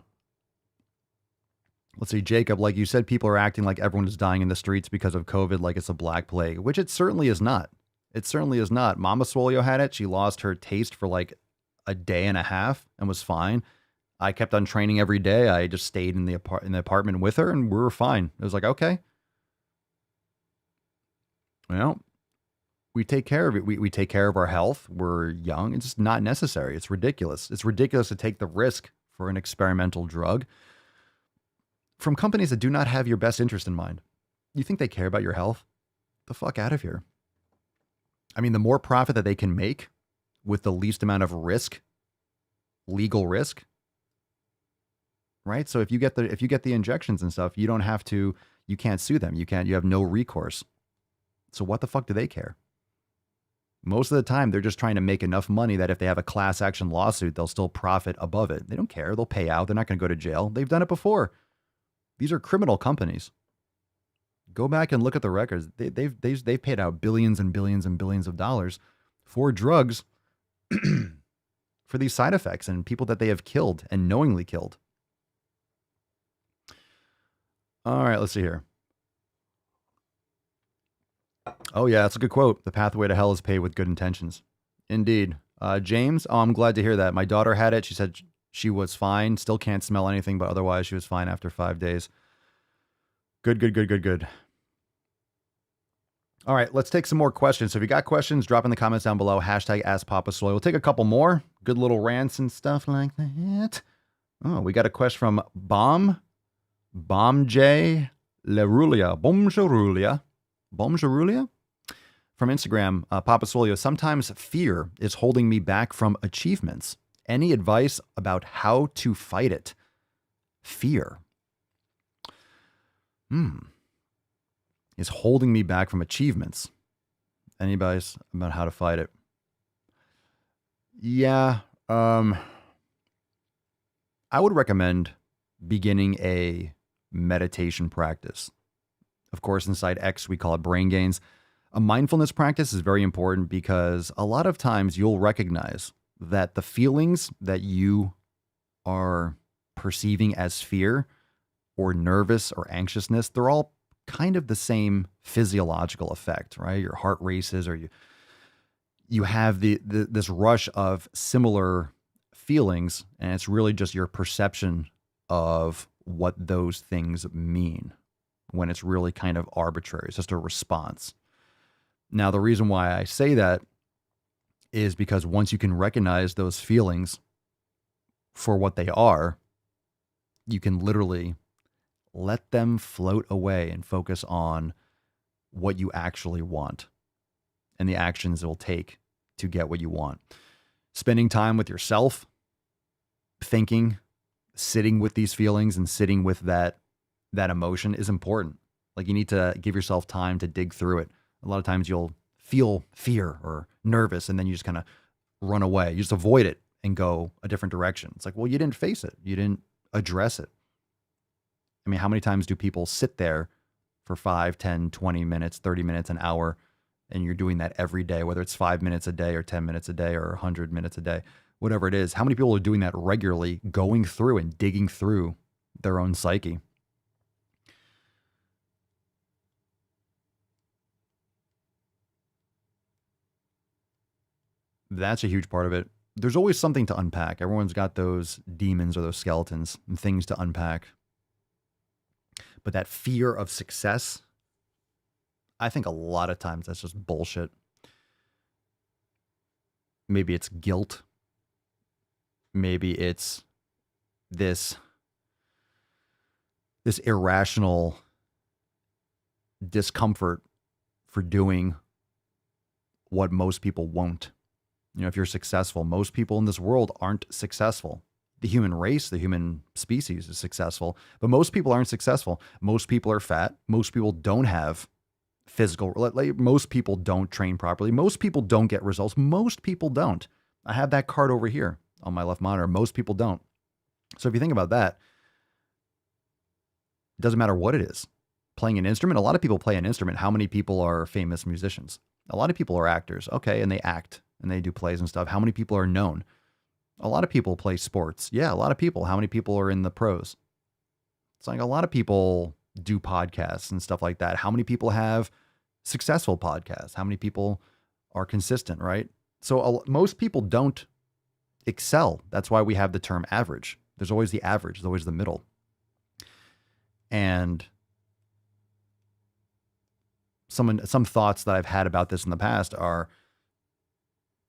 Let's see, Jacob, like you said, people are acting like everyone is dying in the streets because of COVID, like it's a black plague, which it certainly is not. It certainly is not. Mama Swole had it. She lost her taste for like a day and a half and was fine. I kept on training every day. I just stayed in the apartment with her and we were fine. It was like, okay. Well, we take care of it. We take care of our health. We're young. It's just not necessary. It's ridiculous. It's ridiculous to take the risk for an experimental drug from companies that do not have your best interest in mind. You think they care about your health? The fuck out of here. I mean, the more profit that they can make with the least amount of risk, legal risk, right? So if you get the injections and stuff, you can't sue them. You have no recourse. So what the fuck do they care? Most of the time, they're just trying to make enough money that if they have a class action lawsuit, they'll still profit above it. They don't care. They'll pay out. They're not going to go to jail. They've done it before. These are criminal companies. Go back and look at the records. They've paid out billions and billions and billions of dollars for drugs for these side effects and people that they have killed and knowingly killed. All right, let's see here. Oh, yeah, that's a good quote. The pathway to hell is paved with good intentions. Indeed. James, I'm glad to hear that. My daughter had it. She said she was fine. Still can't smell anything, but otherwise she was fine after 5 days. Good. All right, let's take some more questions. So if you got questions, drop in the comments down below. Hashtag AskPapaSwole. We'll take a couple more. Good little rants and stuff like that. Oh, we got a question from Bomj Lerulia. Bomjarulia? From Instagram, Papa Swole, sometimes fear is holding me back from achievements. Any advice about how to fight it? Fear. Is holding me back from achievements. Any advice about how to fight it? Yeah. I would recommend beginning a meditation practice. Of course, inside X, we call it brain gains. A mindfulness practice is very important because a lot of times you'll recognize that the feelings that you are perceiving as fear or nervous or anxiousness, they're all kind of the same physiological effect, right? Your heart races, or you have this rush of similar feelings, and it's really just your perception of what those things mean when it's really kind of arbitrary. It's just a response. Now, the reason why I say that is because once you can recognize those feelings for what they are, you can literally let them float away and focus on what you actually want and the actions it will take to get what you want. Spending time with yourself, thinking, sitting with these feelings and sitting with that emotion is important. Like, you need to give yourself time to dig through it. A lot of times you'll feel fear or nervous and then you just kind of run away. You just avoid it and go a different direction. It's like, well, you didn't face it. You didn't address it. I mean, how many times do people sit there for 5, 10, 20 minutes, 30 minutes, an hour, and you're doing that every day, whether it's 5 minutes a day or 10 minutes a day or 100 minutes a day, whatever it is. How many people are doing that regularly, going through and digging through their own psyche? That's a huge part of it. There's always something to unpack. Everyone's got those demons or those skeletons and things to unpack. But that fear of success, I think a lot of times that's just bullshit. Maybe it's guilt. Maybe it's this irrational discomfort for doing what most people won't. If you're successful, most people in this world aren't successful. The human race, the human species is successful, but most people aren't successful. Most people are fat. Most people don't have physical, most people don't train properly. Most people don't get results. Most people don't. I have that card over here on my left monitor. Most people don't. So if you think about that, it doesn't matter what it is. Playing an instrument, a lot of people play an instrument. How many people are famous musicians? A lot of people are actors. Okay, and they act and they do plays and stuff. How many people are known? A lot of people play sports. Yeah, a lot of people. How many people are in the pros? It's like a lot of people do podcasts and stuff like that. How many people have successful podcasts? How many people are consistent, right? So most people don't excel. That's why we have the term average. There's always the average. There's always the middle. And some thoughts that I've had about this in the past are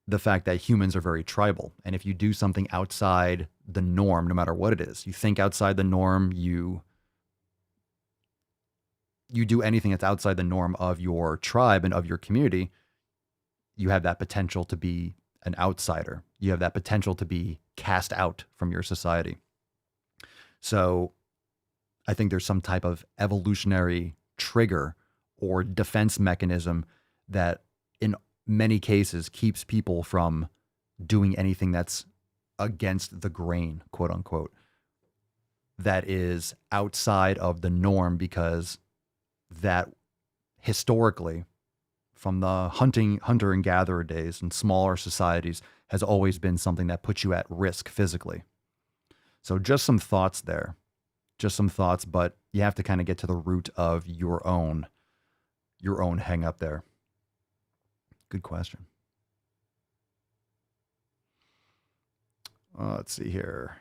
the fact that humans are very tribal. And if you do something outside the norm, no matter what it is, you think outside the norm, you do anything that's outside the norm of your tribe and of your community, you have that potential to be an outsider. You have that potential to be cast out from your society. So I think there's some type of evolutionary trigger or defense mechanism that in many cases keeps people from doing anything that's against the grain, quote unquote, that is outside of the norm, because that historically, from the hunter and gatherer days and smaller societies, has always been something that puts you at risk physically. So just some thoughts there, but you have to kind of get to the root of your own hang up there. Good question. Let's see here.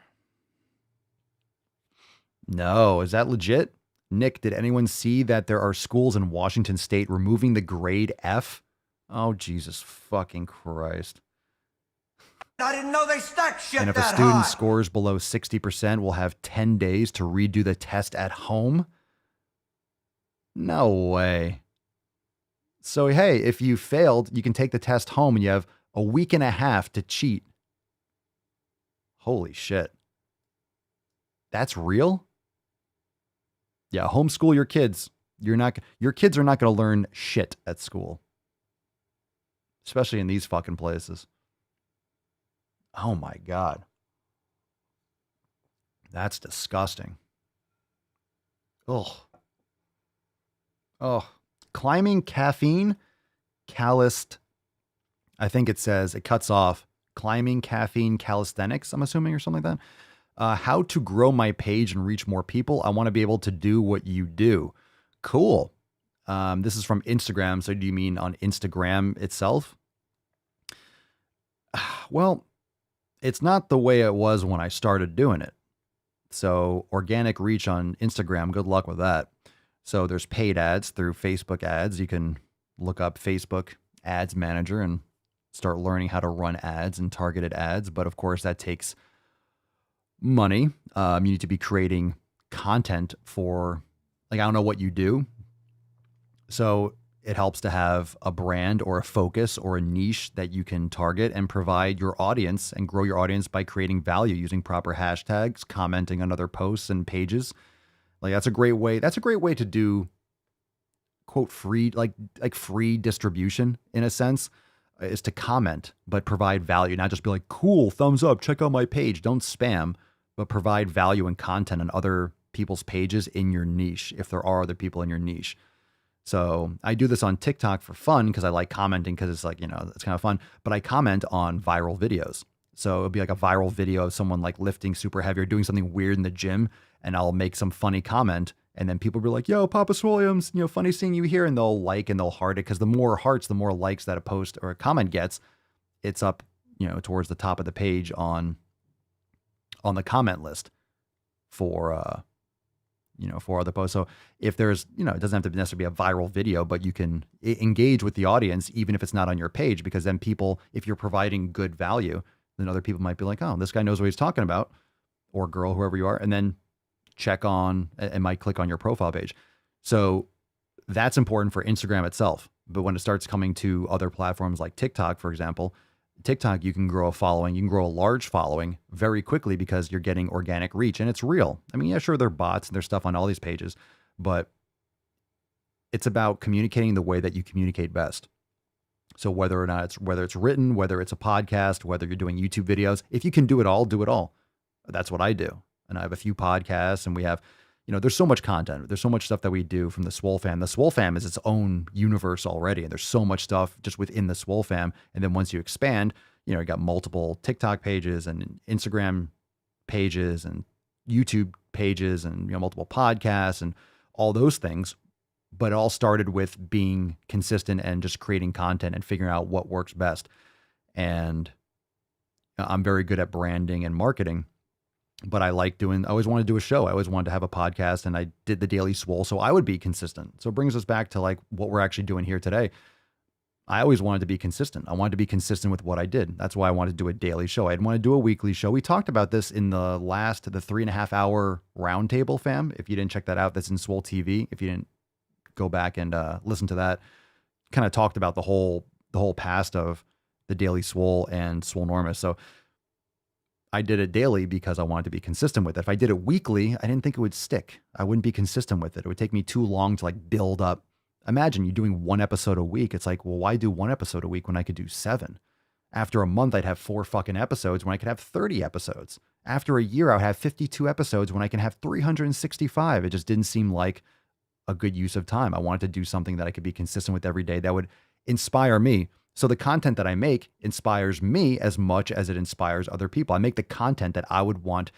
No, is that legit? Nick, did anyone see that there are schools in Washington State removing the grade F? Oh, Jesus fucking Christ. I didn't know they stacked shit And if that a student high. scores below 60%, will have 10 days to redo the test at home? No way. So, hey, if you failed, you can take the test home and you have a week and a half to cheat. Holy shit. That's real? Yeah, homeschool your kids. Your kids are not going to learn shit at school. Especially in these fucking places. Oh my God. That's disgusting. Ugh. Oh. Climbing caffeine, calist. I think it says, it cuts off. Climbing caffeine calisthenics, I'm assuming, or something like that. How to grow my page and reach more people. I want to be able to do what you do. Cool. This is from Instagram. So do you mean on Instagram itself? Well, it's not the way it was when I started doing it. So organic reach on Instagram, good luck with that. So there's paid ads through Facebook ads. You can look up Facebook Ads Manager and start learning how to run ads and targeted ads. But of course, that takes money. You need to be creating content for, I don't know what you do. So it helps to have a brand or a focus or a niche that you can target and provide your audience and grow your audience by creating value using proper hashtags, commenting on other posts and pages. That's a great way. That's a great way to do, quote, free, like free distribution in a sense, is to comment, but provide value, not just be like, cool, thumbs up, check out my page. Don't spam, but provide value and content on other people's pages in your niche, if there are other people in your niche. So I do this on TikTok for fun because I like commenting, because it's it's kind of fun, but I comment on viral videos. So it'll be like a viral video of someone like lifting super heavy or doing something weird in the gym, and I'll make some funny comment, and then people will be like, yo, Papa Williams, funny seeing you here, and they'll like and they'll heart it, because the more hearts, the more likes that a post or a comment gets, it's up, towards the top of the page on the comment list for for other posts. So if there's, it doesn't have to necessarily be a viral video, but you can engage with the audience, even if it's not on your page, because then people, if you're providing good value, then other people might be like, oh, this guy knows what he's talking about, or girl, whoever you are, and then check on and might click on your profile page. So that's important for Instagram itself. But when it starts coming to other platforms like TikTok, for example, TikTok, you can grow a following, you can grow a large following very quickly because you're getting organic reach and it's real. I mean, yeah, sure, there are bots and there's stuff on all these pages, but it's about communicating the way that you communicate best. So whether it's written, whether it's a podcast, whether you're doing YouTube videos, if you can do it all, do it all. That's what I do. And I have a few podcasts and we have, there's so much content. There's so much stuff that we do from the Swole fam. The Swole fam is its own universe already. And there's so much stuff just within the Swole fam. And then once you expand, you got multiple TikTok pages and Instagram pages and YouTube pages and, multiple podcasts and all those things. But it all started with being consistent and just creating content and figuring out what works best. And I'm very good at branding and marketing, but I always wanted to do a show. I always wanted to have a podcast, and I did the Daily Swole so I would be consistent. So it brings us back to like what we're actually doing here today. I always wanted to be consistent. I wanted to be consistent with what I did. That's why I wanted to do a daily show. I didn't want to do a weekly show. We talked about this in the 3.5 hour roundtable, fam. If you didn't check that out, that's in Swole TV. If you didn't go back and listen to that, kind of talked about the whole past of the Daily Swole and Swolenormous. So I did it daily because I wanted to be consistent with it. If I did it weekly, I didn't think it would stick. I wouldn't be consistent with it. It would take me too long to like build up. Imagine you doing 1 episode a week. It's like, well, why do 1 episode a week when I could do 7? After a month, I'd have 4 fucking episodes when I could have 30 episodes. After a year, I would have 52 episodes when I can have 365. It just didn't seem like a good use of time. I wanted to do something that I could be consistent with every day that would inspire me. So the content that I make inspires me as much as it inspires other people. I make the content that I would want.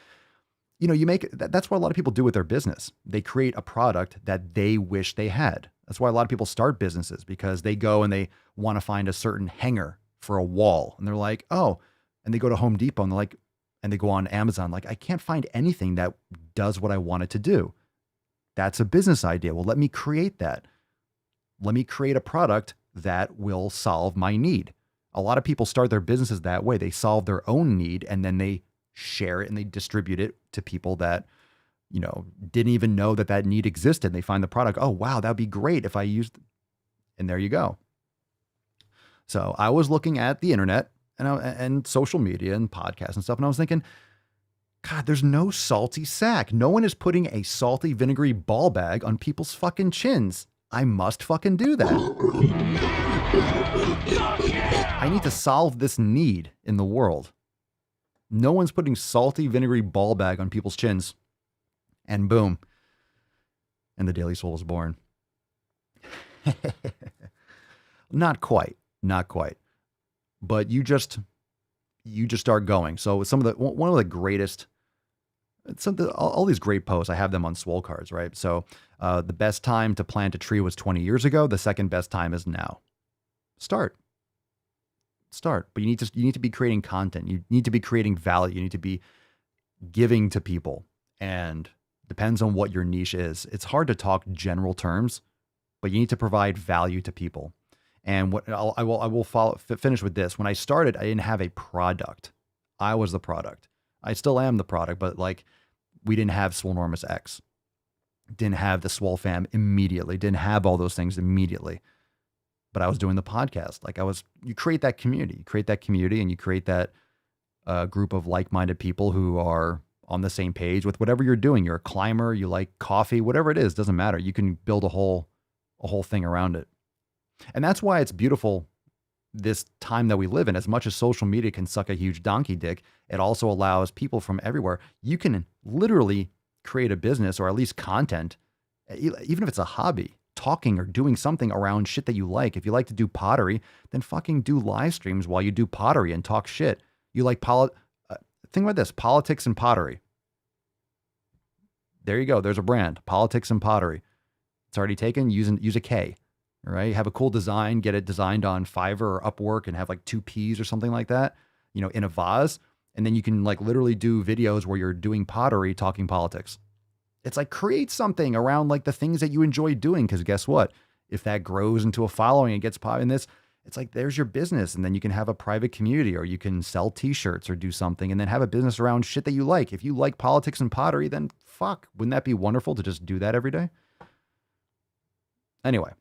That's what a lot of people do with their business. They create a product that they wish they had. That's why a lot of people start businesses, because they go and they want to find a certain hanger for a wall. And they're like, oh, and they go to Home Depot and they're like, and they go on Amazon, like, I can't find anything that does what I want it to do. That's a business idea. Well, let me create that. Let me create a product that will solve my need. A lot of people start their businesses that way. They solve their own need and then they share it and they distribute it to people that, didn't even know that need existed. They find the product. Oh, wow, that'd be great if I used, and there you go. So I was looking at the internet and social media and podcasts and stuff. And I was thinking, God, there's no salty sack. No one is putting a salty, vinegary ball bag on people's fucking chins. I must fucking do that. I need to solve this need in the world. No one's putting salty, vinegary ball bag on people's chins. And boom. And the Daily Swole was born. Not quite. But you just start going. So one of the greatest, all these great posts, I have them on Swole cards, right? So the best time to plant a tree was 20 years ago. The second best time is now. Start. But you need to be creating content. You need to be creating value. You need to be giving to people. And depends on what your niche is. It's hard to talk general terms, but you need to provide value to people. And what I will finish with this. When I started, I didn't have a product. I was the product. I still am the product, but like we didn't have Swolenormous X. Didn't have the Swole fam immediately. Didn't have all those things immediately. But I was doing the podcast. You create that community. And you create that group of like-minded people who are on the same page with whatever you're doing. You're a climber, you like coffee, whatever it is, doesn't matter. You can build a whole thing around it. And that's why it's beautiful this time that we live in. As much as social media can suck a huge donkey dick, it also allows people from everywhere. You can literally create a business or at least content, even if it's a hobby, talking or doing something around shit that you like. If you like to do pottery, then fucking do live streams while you do pottery and talk shit. You like think about this, politics and pottery. There you go. There's a brand, politics and pottery. It's already taken. Use a K. All right. Have a cool design, get it designed on Fiverr or Upwork and have like 2 Ps or something like that, in a vase. And then you can like literally do videos where you're doing pottery, talking politics. It's like create something around like the things that you enjoy doing. Cause guess what? If that grows into a following, it gets pop in this. It's like, there's your business. And then you can have a private community, or you can sell t-shirts or do something and then have a business around shit that you like. If you like politics and pottery, then fuck, wouldn't that be wonderful to just do that every day? Anyway,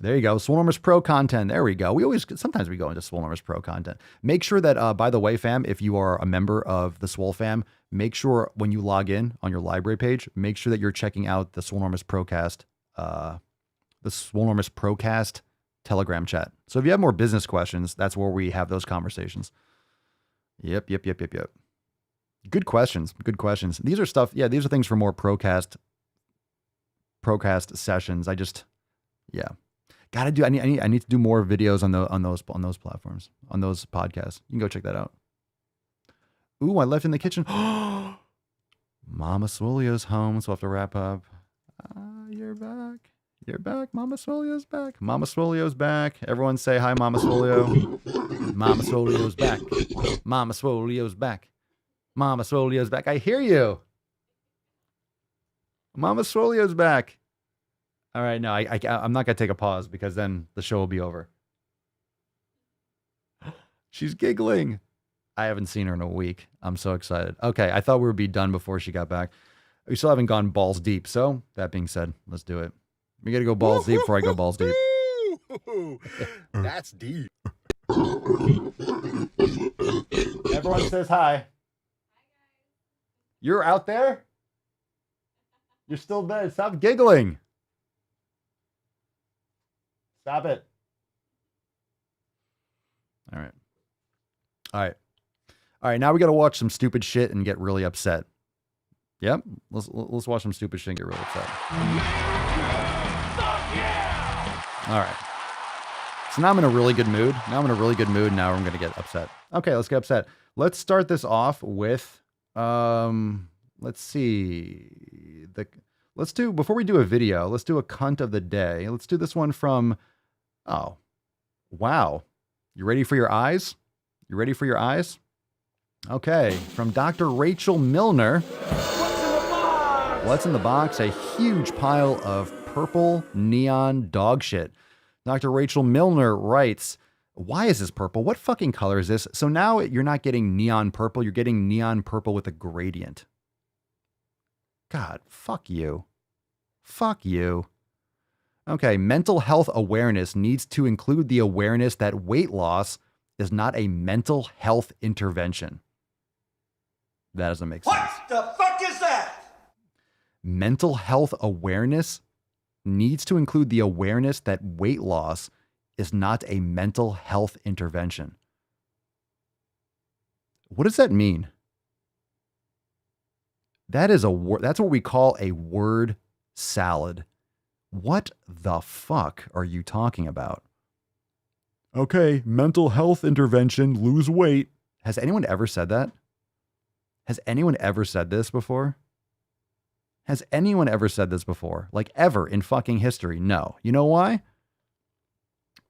there you go. Swolenormous Pro content. There we go. Sometimes we go into Swolenormous Pro content. Make sure that, by the way, fam, if you are a member of the Swole fam, make sure when you log in on your library page, make sure that you're checking out the Swolenormous Procast, Telegram chat. So if you have more business questions, that's where we have those conversations. Yep. Good questions. These are stuff. Yeah, these are things for more Procast sessions. Gotta do. I need to do more videos on those platforms, on those podcasts. You can go check that out. Ooh, I left in the kitchen. Mama Swolio's home, so we'll have to wrap up. You're back. Mama Swolio's back. Mama Swolio's back. Everyone say hi, Mama Swolio. Mama Swolio's back. Mama Swolio's back. Mama Swolio's back. I hear you. Mama Swolio's back. All right, no, I'm not going to take a pause because then the show will be over. She's giggling. I haven't seen her in a week. I'm so excited. Okay, I thought we would be done before she got back. We still haven't gone balls deep. So, that being said, let's do it. We got to go balls deep before I go balls deep. That's deep. Everyone says hi. You're out there? You're still there. Stop giggling. Stop it. All right. Now we got to watch some stupid shit and get really upset. Yep. Let's watch some stupid shit and get really upset. All right. So now I'm in a really good mood. Now I'm going to get upset. Okay, let's get upset. Let's start this off with, let's see. Before we do a video, let's do a cunt of the day. Let's do this one from, oh, wow. You ready for your eyes? Okay, from Dr. Rachel Milner. What's in the box? A huge pile of purple neon dog shit. Dr. Rachel Milner writes, why is this purple? What fucking color is this? So now you're not getting neon purple, you're getting neon purple with a gradient. God, fuck you. Okay, mental health awareness needs to include the awareness that weight loss is not a mental health intervention. That doesn't make sense. What the fuck is that? Mental health awareness needs to include the awareness that weight loss is not a mental health intervention. What does that mean? That's what we call a word salad. What the fuck are you talking about? Okay, mental health intervention, lose weight. Has anyone ever said that? Has anyone ever said this before? Like ever in fucking history? No. You know why?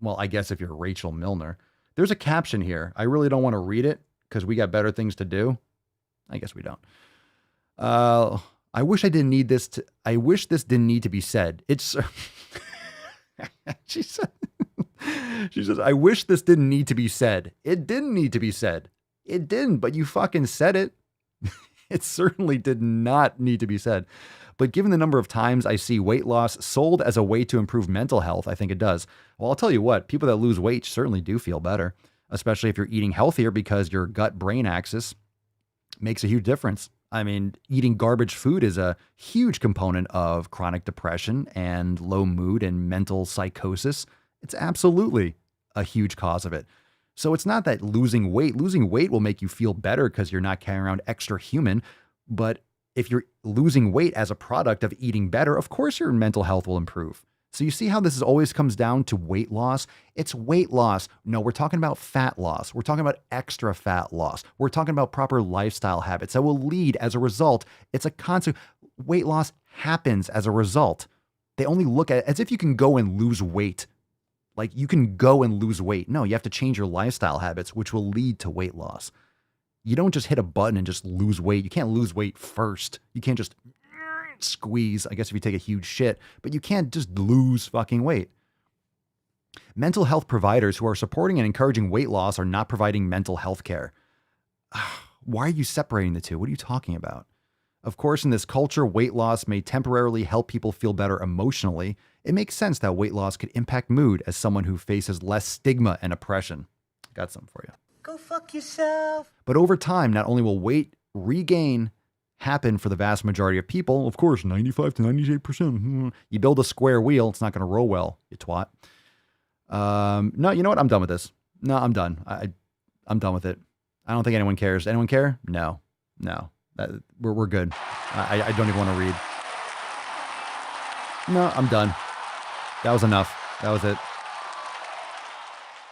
Well, I guess if you're Rachel Milner. There's a caption here. I really don't want to read it because we got better things to do. I guess we don't. I wish this didn't need to be said. She says, I wish this didn't need to be said. It didn't need to be said. It didn't, but you fucking said it. It certainly did not need to be said. But given the number of times I see weight loss sold as a way to improve mental health, I think it does. Well, I'll tell you what, people that lose weight certainly do feel better, especially if you're eating healthier because your gut-brain axis makes a huge difference. I mean, eating garbage food is a huge component of chronic depression and low mood and mental psychosis. It's absolutely a huge cause of it. So it's not that losing weight will make you feel better because you're not carrying around extra human. But if you're losing weight as a product of eating better, of course your mental health will improve. So you see how this always comes down to weight loss? It's weight loss. No, we're talking about fat loss. We're talking about extra fat loss. We're talking about proper lifestyle habits that will lead as a result. It's a concept. Weight loss happens as a result. They only look at it as if you can go and lose weight. Like you can go and lose weight. No, you have to change your lifestyle habits, which will lead to weight loss. You don't just hit a button and just lose weight. You can't lose weight first. You can't just squeeze, I guess if you take a huge shit, but you can't just lose fucking weight. Mental health providers who are supporting and encouraging weight loss are not providing mental health care. Why are you separating the two? What are you talking about? Of course, in this culture, weight loss may temporarily help people feel better emotionally. It makes sense that weight loss could impact mood as someone who faces less stigma and oppression. Got something for you. Go fuck yourself. But over time, not only will weight regain happen for the vast majority of people, of course, 95 to 98%. You build a square wheel, it's not going to roll well, you twat. No, you know what? I'm done with this. No, I'm done. I'm done with it. I don't think anyone cares. Anyone care? No. We're good. I don't even want to read. No, I'm done. That was enough. That was it.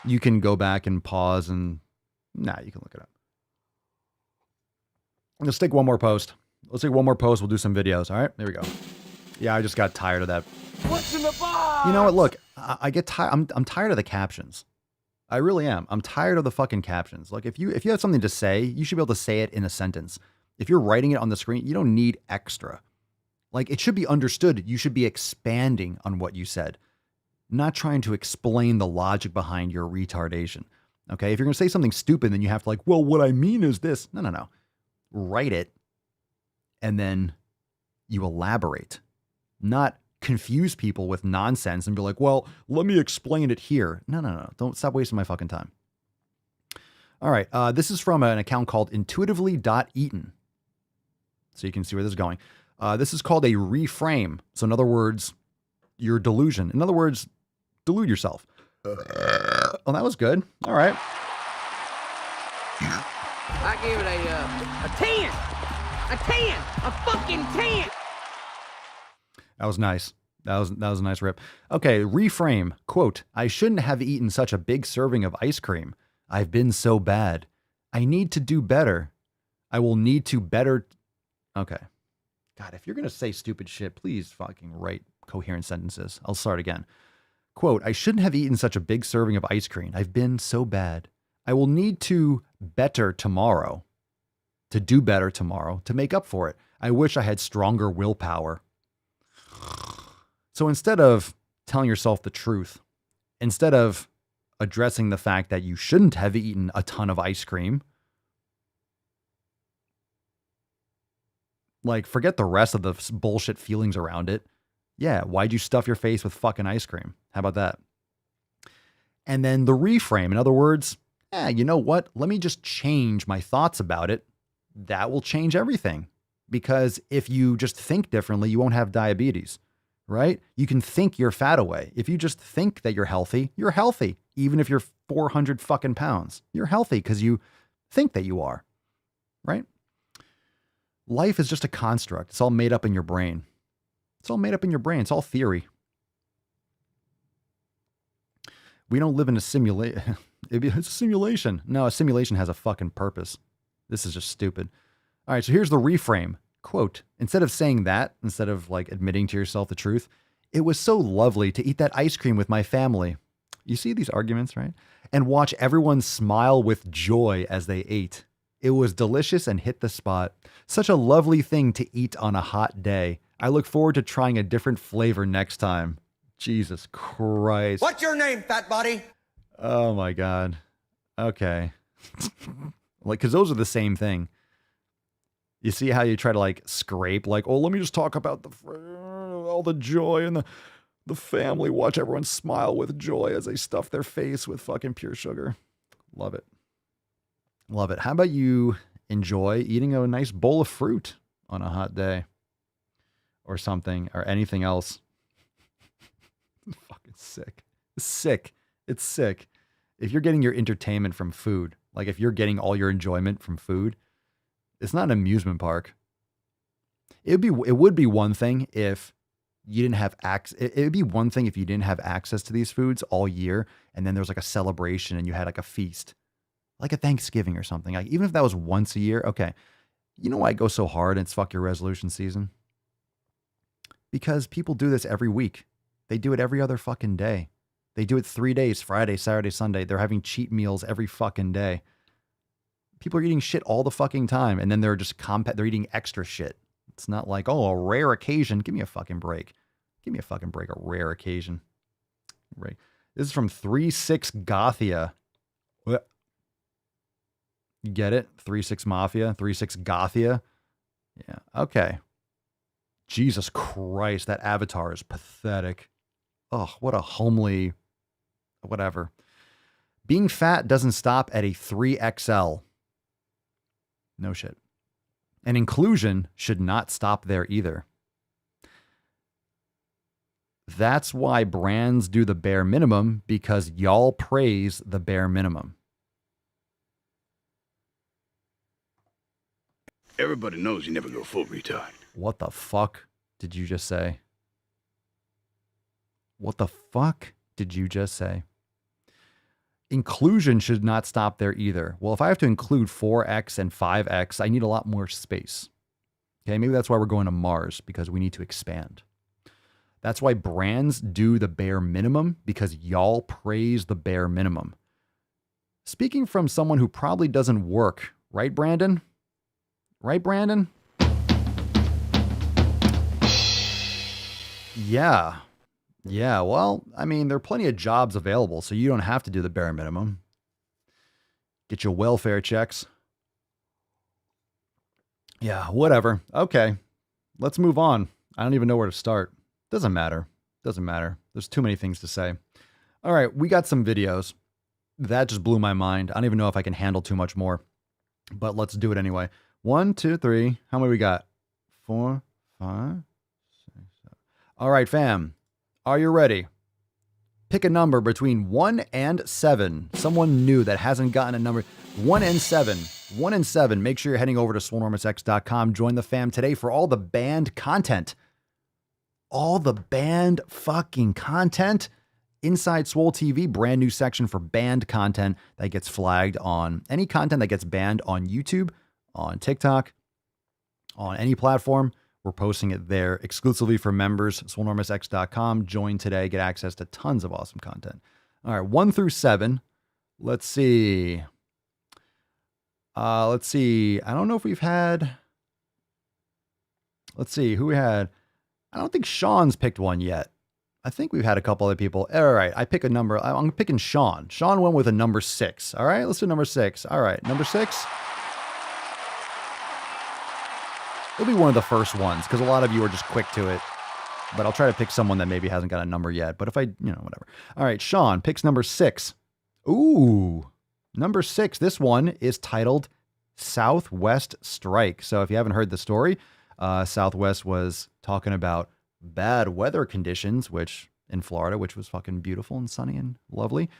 You can go back and pause and you can look it up. Let's take one more post. We'll do some videos. All right, there we go. Yeah, I just got tired of that. What's in the box? You know what? Look, I get tired. I'm tired of the captions. I really am. I'm tired of the fucking captions. Like if you have something to say, you should be able to say it in a sentence. If you're writing it on the screen, you don't need extra. Like it should be understood. You should be expanding on what you said, not trying to explain the logic behind your retardation. Okay. If you're going to say something stupid, then you have to like, well, what I mean is this. No. Write it. And then you elaborate, not confuse people with nonsense and be like, well, let me explain it here. No. Don't stop wasting my fucking time. All right. This is from an account called intuitively.eaten. So you can see where this is going. This is called a reframe. So in other words, your delusion. In other words, delude yourself. Oh, that was good. All right. I give it a 10. A 10. A fucking 10. That was nice. That was a nice rip. Okay, reframe. Quote, I shouldn't have eaten such a big serving of ice cream. I've been so bad. I need to do better. I will need to better. Okay. God, if you're going to say stupid shit, please fucking write coherent sentences. I'll start again. Quote, I shouldn't have eaten such a big serving of ice cream. I've been so bad. I will need to better tomorrow. To do better tomorrow. To make up for it. I wish I had stronger willpower. So instead of telling yourself the truth, instead of addressing the fact that you shouldn't have eaten a ton of ice cream, like forget the rest of the bullshit feelings around it. Yeah, why'd you stuff your face with fucking ice cream? How about that? And then the reframe, in other words, you know what? Let me just change my thoughts about it. That will change everything. Because if you just think differently, you won't have diabetes, right? You can think you're fat away. If you just think that you're healthy, even if you're 400 fucking pounds. You're healthy because you think that you are, right? Life is just a construct. It's all made up in your brain. It's all theory. We don't live in a simulation. It's a simulation. No, a simulation has a fucking purpose. This is just stupid. All right, so here's the reframe. Quote, instead of like admitting to yourself the truth, it was so lovely to eat that ice cream with my family. You see these arguments, right? And watch everyone smile with joy as they ate. It was delicious and hit the spot. Such a lovely thing to eat on a hot day. I look forward to trying a different flavor next time. Jesus Christ. What's your name, fat body? Oh my God. Okay. Like, cause those are the same thing. You see how you try to like scrape, like, oh, let me just talk about all the joy and the family. Watch everyone smile with joy as they stuff their face with fucking pure sugar. Love it. Love it. How about you enjoy eating a nice bowl of fruit on a hot day or something or anything else? It's fucking sick. It's sick. If you're getting your entertainment from food, like if you're getting all your enjoyment from food, it's not an amusement park. It would be one thing if you didn't have access. It'd be one thing if you didn't have access to these foods all year, and then there was like a celebration and you had like a feast, like a Thanksgiving or something. Like even if that was once a year, okay. You know why I go so hard and it's fuck your resolution season? Because people do this every week. They do it every other fucking day. They do it 3 days, Friday, Saturday, Sunday. They're having cheat meals every fucking day. People are eating shit all the fucking time. And then they're just they're eating extra shit. It's not like, oh, a rare occasion. Give me a fucking break. A rare occasion. Right. This is from 36 Gothia. What? You get it? 36 Mafia, 36 Gothia. Yeah, okay. Jesus Christ, that avatar is pathetic. Oh, what a homely, whatever. Being fat doesn't stop at a 3XL. No shit. And inclusion should not stop there either. That's why brands do the bare minimum, because y'all praise the bare minimum. Everybody knows you never go full retard. What the fuck did you just say? What the fuck did you just say? Inclusion should not stop there either. Well, if I have to include 4X and 5X, I need a lot more space. Okay, maybe that's why we're going to Mars, because we need to expand. That's why brands do the bare minimum, because y'all praise the bare minimum. Speaking from someone who probably doesn't work, right, Brandon? Right, Brandon? Yeah. Yeah, well, I mean, there are plenty of jobs available, so you don't have to do the bare minimum. Get your welfare checks. Yeah, whatever. Okay, let's move on. I don't even know where to start. Doesn't matter. Doesn't matter. There's too many things to say. All right, we got some videos. That just blew my mind. I don't even know if I can handle too much more, but let's do it anyway. 1, 2, 3. How many we got? 4, 5, 6, 7. All right, fam. Are you ready? Pick a number between 1 and 7. Someone new that hasn't gotten a number. 1 and 7. 1 and 7. Make sure you're heading over to swolenormousx.com. Join the fam today for all the banned content. All the banned fucking content. Inside Swole TV, brand new section for banned content that gets flagged on any content that gets banned on YouTube, on TikTok, on any platform. We're posting it there exclusively for members. swolenormousx.com. Join today. Get access to tons of awesome content. All right, 1 through 7. Let's see. I don't know if we've had. Let's see who we had. I don't think Sean's picked one yet. I think we've had a couple other people. All right, I pick a number. I'm picking Sean. Sean went with a number 6. All right, let's do number 6. All right, number 6. It'll be one of the first ones because a lot of you are just quick to it. But I'll try to pick someone that maybe hasn't got a number yet. But if I, whatever. All right, Sean picks number 6. Ooh, number 6. This one is titled Southwest Strike. So if you haven't heard the story, Southwest was talking about bad weather conditions, which in Florida, which was fucking beautiful and sunny and lovely,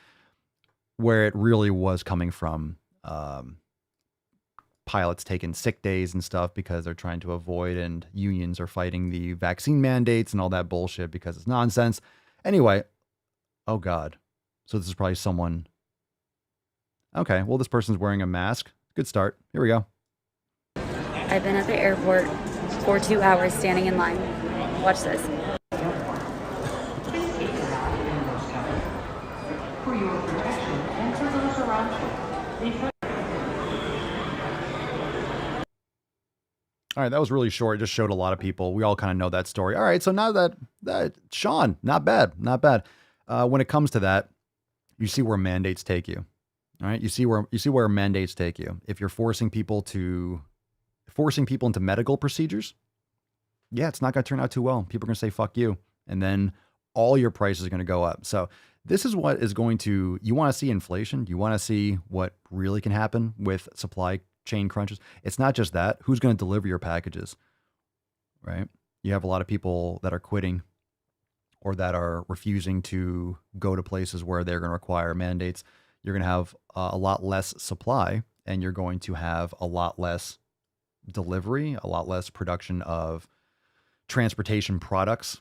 where it really was coming from pilots taking sick days and stuff because they're trying to avoid, and unions are fighting the vaccine mandates and all that bullshit because it's nonsense. Anyway, oh God. So this is probably someone. Okay, well, this person's wearing a mask. Good start. Here we go. I've been at the airport for 2 hours standing in line. Watch this. All right, that was really short. It just showed a lot of people. We all kind of know that story. All right, so now that Sean, not bad. When it comes to that, you see where mandates take you. All right, you see where mandates take you. If you're forcing people into medical procedures, yeah, it's not going to turn out too well. People are going to say fuck you, and then all your prices are going to go up. So this is what is going to. You want to see inflation. You want to see what really can happen with supply chain crunches. It's not just that. Who's going to deliver your packages, right? You have a lot of people that are quitting or that are refusing to go to places where they're going to require mandates. You're going to have a lot less supply, and you're going to have a lot less delivery, a lot less production of transportation products,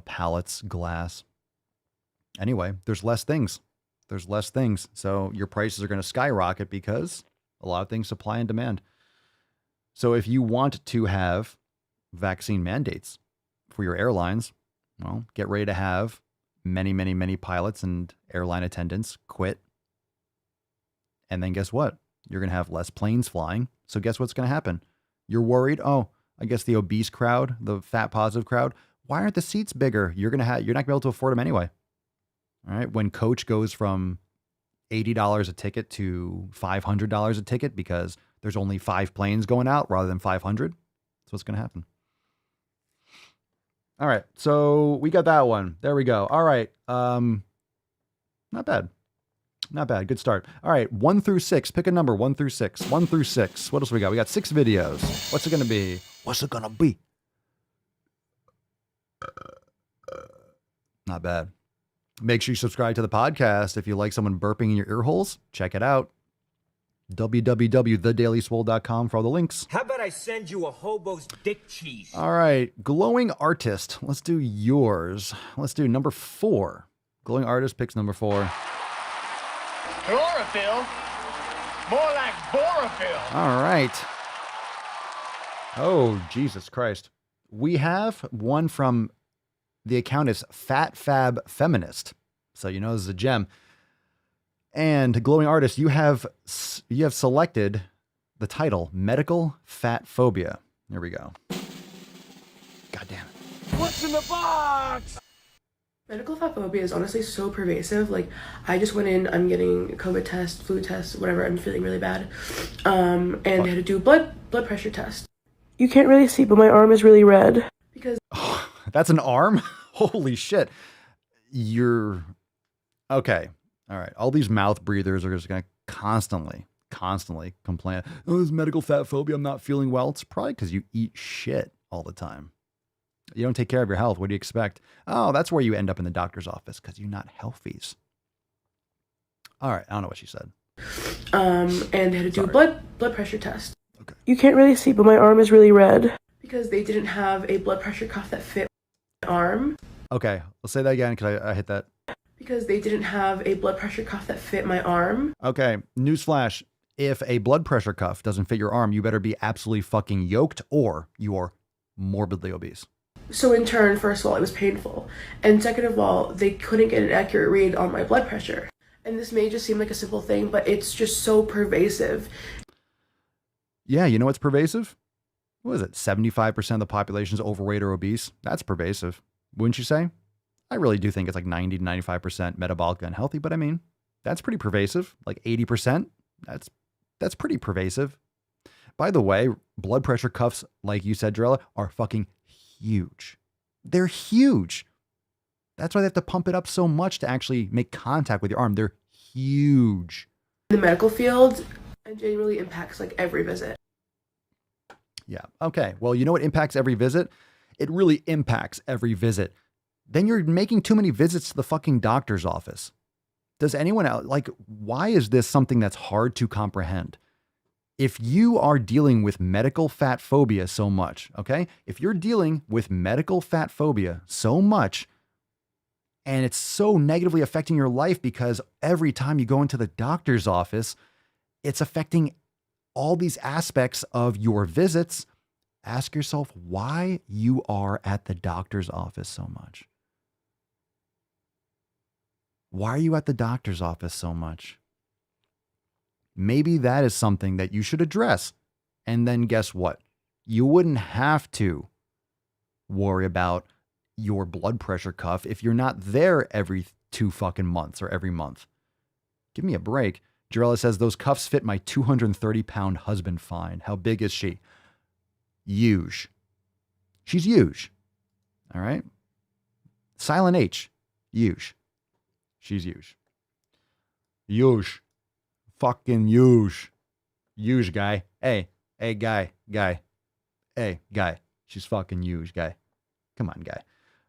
pallets, glass. Anyway, there's less things. So your prices are going to skyrocket because a lot of things, supply and demand. So if you want to have vaccine mandates for your airlines, well, get ready to have many, many, many pilots and airline attendants quit. And then guess what? You're going to have less planes flying. So guess what's going to happen? You're worried. Oh, I guess the obese crowd, the fat positive crowd. Why aren't the seats bigger? You're not going to be able to afford them anyway. All right. When Coach goes from $80 a ticket to $500 a ticket because there's only 5 planes going out rather than 500. That's what's going to happen. All right. So we got that one. There we go. All right. Not bad. Not bad. Good start. All right. 1 through 6. Pick a number. 1 through 6. 1 through 6. What else we got? We got 6 videos. What's it going to be? What's it going to be? Not bad. Make sure you subscribe to the podcast. If you like someone burping in your ear holes, check it out. www.thedailyswole.com for all the links. How about I send you a hobo's dick cheese? All right. Glowing artist. Let's do yours. Let's do number 4. Glowing artist picks number 4. Chlorophyll? More like borophyll. All right. Oh, Jesus Christ. We have one from the account is Fat Fab Feminist. So you know this is a gem. And glowing artist, you have selected the title Medical Fat Phobia. Here we go. God damn it. What's in the box? Medical fat phobia is honestly so pervasive. Like, I just went in, I'm getting a COVID test, flu test, whatever, I'm feeling really bad. And I had to do blood pressure test. You can't really see, but my arm is really red. Because that's an arm? Holy shit. You're okay. All right. All these mouth breathers are just going to constantly complain. Oh, this medical fat phobia. I'm not feeling well. It's probably because you eat shit all the time. You don't take care of your health. What do you expect? Oh, that's where you end up in the doctor's office because you're not healthies. All right. I don't know what she said. And they had to do blood pressure test. Okay. You can't really see, but my arm is really red. Because they didn't have a blood pressure cuff that fit my arm. Okay. Let's say that again because I hit that. Because they didn't have a blood pressure cuff that fit my arm. Okay. Newsflash. If a blood pressure cuff doesn't fit your arm, you better be absolutely fucking yoked or you are morbidly obese. So in turn, first of all, it was painful. And second of all, they couldn't get an accurate read on my blood pressure. And this may just seem like a simple thing, but it's just so pervasive. Yeah, you know what's pervasive? What is it? 75% of the population is overweight or obese. That's pervasive. Wouldn't you say? I really do think it's like 90 to 95% metabolically unhealthy, but I mean, that's pretty pervasive. Like 80%, that's pretty pervasive. By the way, blood pressure cuffs, like you said, Jarella, are fucking huge. They're huge. That's why they have to pump it up so much to actually make contact with your arm. They're huge. In the medical field, it genuinely impacts like every visit. Yeah. Okay. Well, you know what impacts every visit? It really impacts every visit. Then you're making too many visits to the fucking doctor's office. Does anyone else, like, why is this something that's hard to comprehend? If you are dealing with medical fat phobia so much, okay? If you're dealing with medical fat phobia so much, and it's so negatively affecting your life because every time you go into the doctor's office, it's affecting all these aspects of your visits, ask yourself why you are at the doctor's office so much. Why are you at the doctor's office so much? Maybe that is something that you should address. And then guess what? You wouldn't have to worry about your blood pressure cuff if you're not there every 2 fucking months or every month. Give me a break. Jarella says, those cuffs fit my 230-pound husband fine. How big is she? Huge. She's huge. All right? Silent H. Huge. She's huge. Huge. Fucking huge. Huge, guy. Hey, guy. Hey, guy. She's fucking huge, guy. Come on, guy.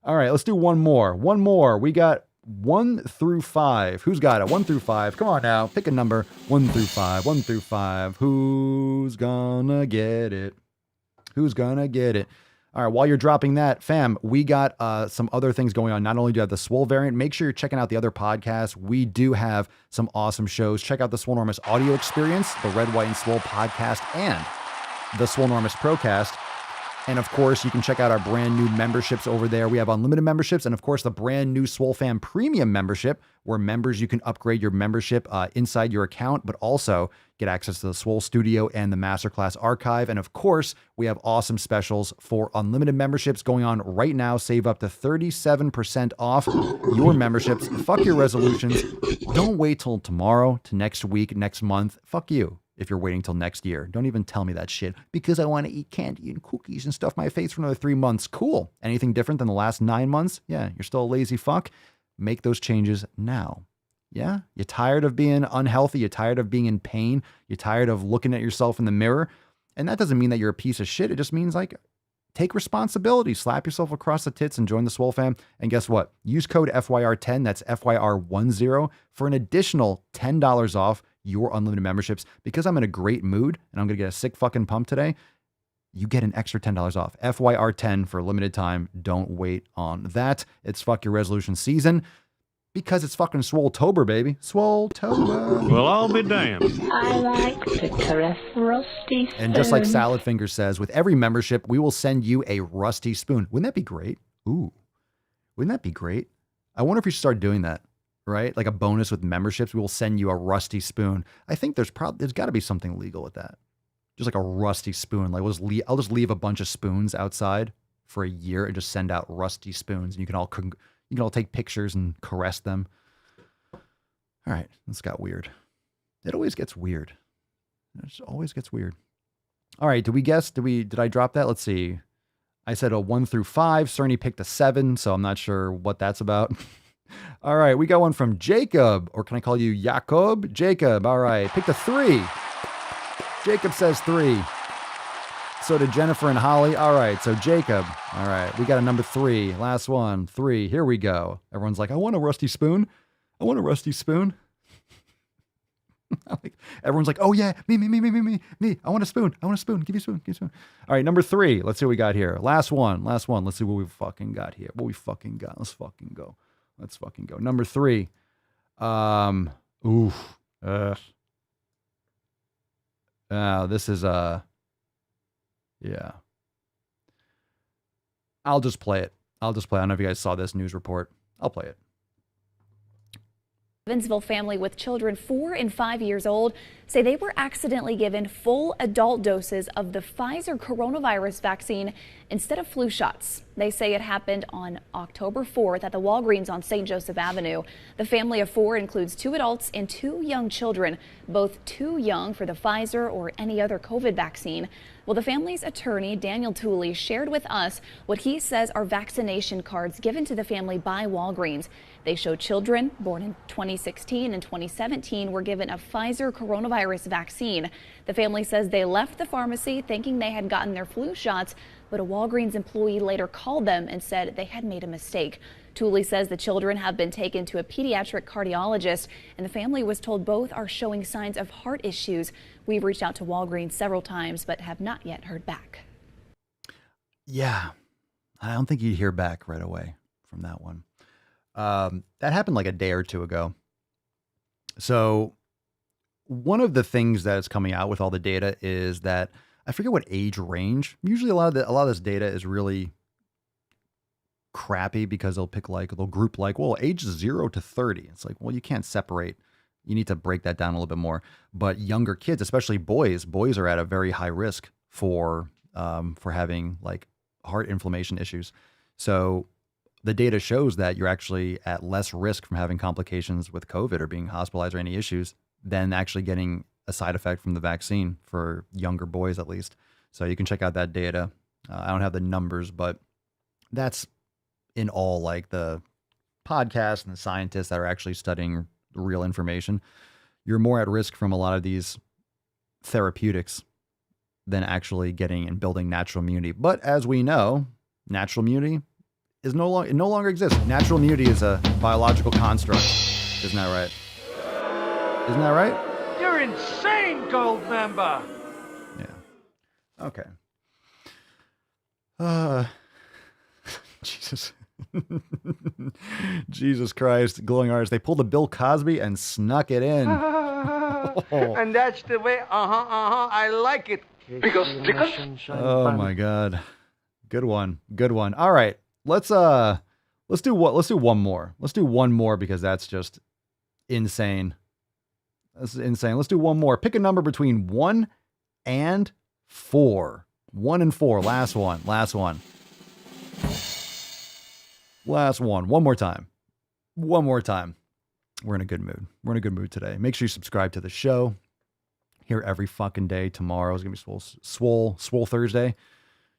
All right, let's do one more. We got 1 through 5. Who's got it? 1 through 5. Come on now. Pick a number. 1 through 5. 1 through 5. Who's gonna get it? All right, while you're dropping that, fam, we got some other things going on. Not only do you have the Swole variant, make sure you're checking out the other podcasts. We do have some awesome shows. Check out the Swolenormous audio experience, the Red, White, and Swole podcast, and the Swolenormous Procast. And of course, you can check out our brand new memberships over there. We have unlimited memberships and of course the brand new Swole Fam Premium membership, where members, you can upgrade your membership inside your account, but also get access to the Swole Studio and the Masterclass Archive. And of course, we have awesome specials for unlimited memberships going on right now. Save up to 37% off your memberships. Fuck your resolutions. Don't wait till tomorrow, to next week, next month. Fuck you. If you're waiting till next year, don't even tell me that shit because I want to eat candy and cookies and stuff my face for another 3 months. Cool. Anything different than the last 9 months? Yeah, you're still a lazy fuck. Make those changes now. Yeah. You're tired of being unhealthy. You're tired of being in pain. You're tired of looking at yourself in the mirror. And that doesn't mean that you're a piece of shit. It just means like, take responsibility, slap yourself across the tits and join the Swole Fam. And guess what? Use code FYR10, that's FYR10, for an additional $10 off your unlimited memberships. Because I'm in a great mood and I'm going to get a sick fucking pump today, you get an extra $10 off. FYR10 for a limited time. Don't wait on that. It's fuck your resolution season because it's fucking Swole-tober, baby. Swole-tober. Well, I'll be damned. I like to caress rusty spoons. And just like Salad Finger says, with every membership, we will send you a rusty spoon. Wouldn't that be great? Ooh, wouldn't that be great? I wonder if we should start doing that, right? Like a bonus with memberships, we will send you a rusty spoon. I think there's got to be something legal with that. Just like a rusty spoon. Like I'll just leave a bunch of spoons outside for a year and just send out rusty spoons, and you can all take pictures and caress them. All right, this got weird. It always gets weird. It just always gets weird. All right, did we guess? Did I drop that? Let's see. I said a 1 through 5. Cerny picked a 7, so I'm not sure what that's about. All right, we got one from Jacob, or can I call you Jacob? Jacob, all right, picked a 3. Jacob says 3. So did Jennifer and Holly. All right, so Jacob. All right, we got a number 3. Last one, 3. Here we go. Everyone's like, I want a rusty spoon. I want a rusty spoon. Everyone's like, oh yeah, me. I want a spoon. I want a spoon. Give me a spoon. Give me a spoon. All right, number 3. Let's see what we got here. Last one. Let's see what we fucking got here. What we fucking got. Let's fucking go. Number 3. This is yeah. I'll just play it. I don't know if you guys saw this news report. I'll play it. Evansville family with children 4 and 5 years old say they were accidentally given full adult doses of the Pfizer coronavirus vaccine instead of flu shots. They say it happened on October 4th at the Walgreens on St. Joseph Avenue. The family of 4 includes 2 adults and 2 young children, both too young for the Pfizer or any other COVID vaccine. Well, the family's attorney, Daniel Tooley, shared with us what he says are vaccination cards given to the family by Walgreens. They show children born in 2016 and 2017 were given a Pfizer coronavirus vaccine. The family says they left the pharmacy thinking they had gotten their flu shots, but a Walgreens employee later called them and said they had made a mistake. Tooley says the children have been taken to a pediatric cardiologist, and the family was told both are showing signs of heart issues. We've reached out to Walgreens several times, but have not yet heard back. Yeah, I don't think you'd hear back right away from that one. That happened like a day or 2 ago. So one of the things that is coming out with all the data is that I forget what age range. Usually a lot of this data is really crappy because they'll group well, age 0 to 30. It's like, well, you can't separate. You need to break that down a little bit more. But younger kids, especially boys are at a very high risk for having like heart inflammation issues. So the data shows that you're actually at less risk from having complications with COVID or being hospitalized or any issues than actually getting a side effect from the vaccine for younger boys, at least. So you can check out that data. I don't have the numbers, but that's in all like the podcasts and the scientists that are actually studying real information. You're more at risk from a lot of these therapeutics than actually getting and building natural immunity. But as we know, natural immunity is no longer exists. Natural immunity is a biological construct. Isn't that right? Isn't that right? You're insane, gold member. Yeah. Okay. Jesus. Jesus Christ. Glowing artists. They pulled a Bill Cosby and snuck it in. And that's the way, I like it. Oh my God. Good one. Good one. All right. Let's do one more. Let's do one more because that's just insane. This is insane. Let's do one more. Pick a number between 1 and 4. 1 and 4. Last one. Last one. Last one. One more time. One more time. We're in a good mood. We're in a good mood today. Make sure you subscribe to the show. Here every fucking day. Tomorrow is going to be Swole Thursday.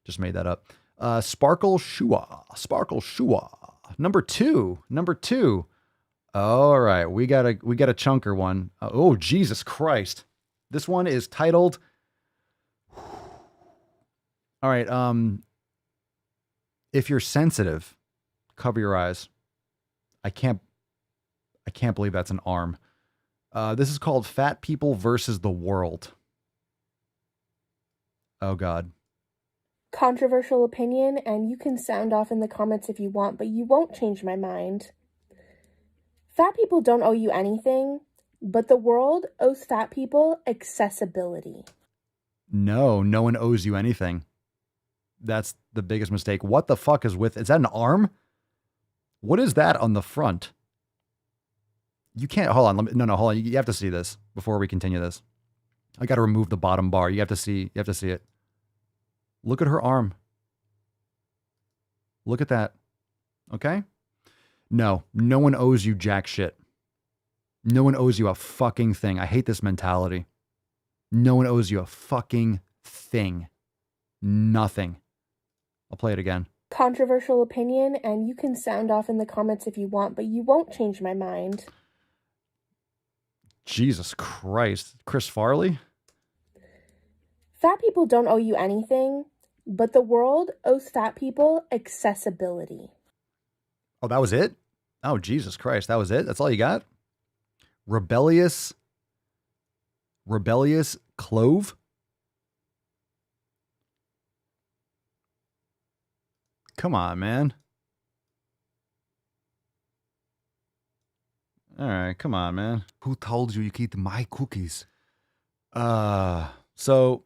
Just made that up. Sparkle Shua. Sparkle Shua. Number two. All right. We got a chunker one. Oh, Jesus Christ. This one is titled. All right. If you're sensitive, cover your eyes. I can't believe that's an arm. This is called Fat People versus the World. Oh, God. Controversial opinion, and you can sound off in the comments if you want, but you won't change my mind. Fat people don't owe you anything, but the world owes fat people accessibility. No one owes you anything. That's the biggest mistake. What the fuck is that an arm? What is that on the front? You can't, hold on. No, hold on. You have to see this before we continue this. I got to remove the bottom bar. You have to see it. Look at her arm. Look at that. Okay? No one owes you jack shit. No one owes you a fucking thing. I hate this mentality. No one owes you a fucking thing. Nothing. I'll play it again. Controversial opinion, and you can sound off in the comments if you want, but you won't change my mind. Jesus Christ. Chris Farley? Fat people don't owe you anything, but the world owes fat people accessibility. Oh, that was it? Oh, Jesus Christ. That was it? That's all you got? Rebellious Clove? Come on, man. All right, come on, man. Who told you could eat my cookies? So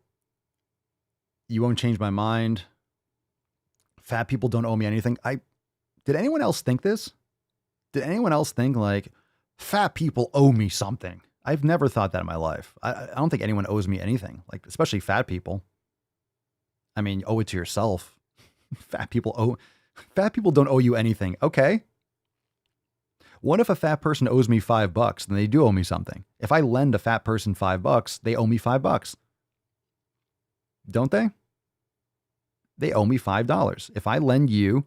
you won't change my mind. Fat people don't owe me anything. Did anyone else think this? Did anyone else think like fat people owe me something? I've never thought that in my life. I don't think anyone owes me anything, like especially fat people. I mean, owe it to yourself. Fat people don't owe you anything. Okay. What if a fat person owes me $5? Then they do owe me something. If I lend a fat person $5, they owe me $5. Don't they? They owe me $5. If I lend you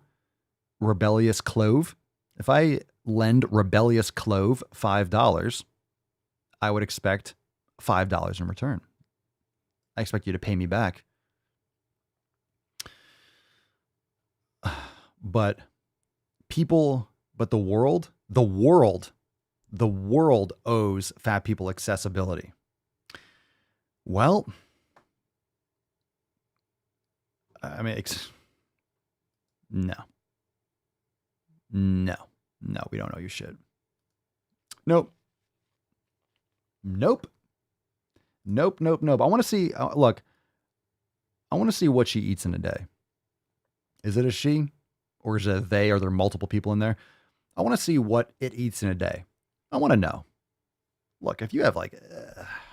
Rebellious Clove, if I lend Rebellious Clove $5, I would expect $5 in return. I expect you to pay me back. But the world owes fat people accessibility. Well, I mean, no, we don't owe you shit. Nope. I want to see, look, I want to see what she eats in a day. Is it a she? Or is it a they? Are there multiple people in there? I want to see what it eats in a day. I want to know. Look, if you have like,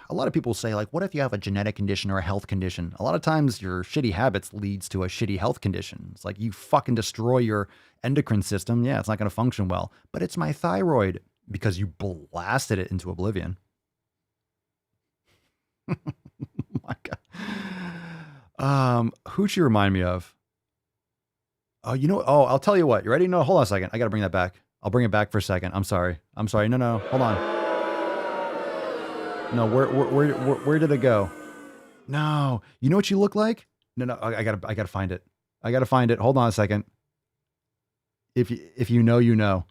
a lot of people say like, what if you have a genetic condition or a health condition? A lot of times your shitty habits leads to a shitty health condition. It's like you fucking destroy your endocrine system. Yeah, it's not going to function well. But it's my thyroid because you blasted it into oblivion. My God. Who'd she remind me of? Oh, I'll tell you what. You ready? No, hold on a second. I got to bring that back. I'll bring it back for a second. I'm sorry. No, hold on. No, where did it go? No, you know what you look like? No, I gotta find it. Hold on a second. If you know, you know.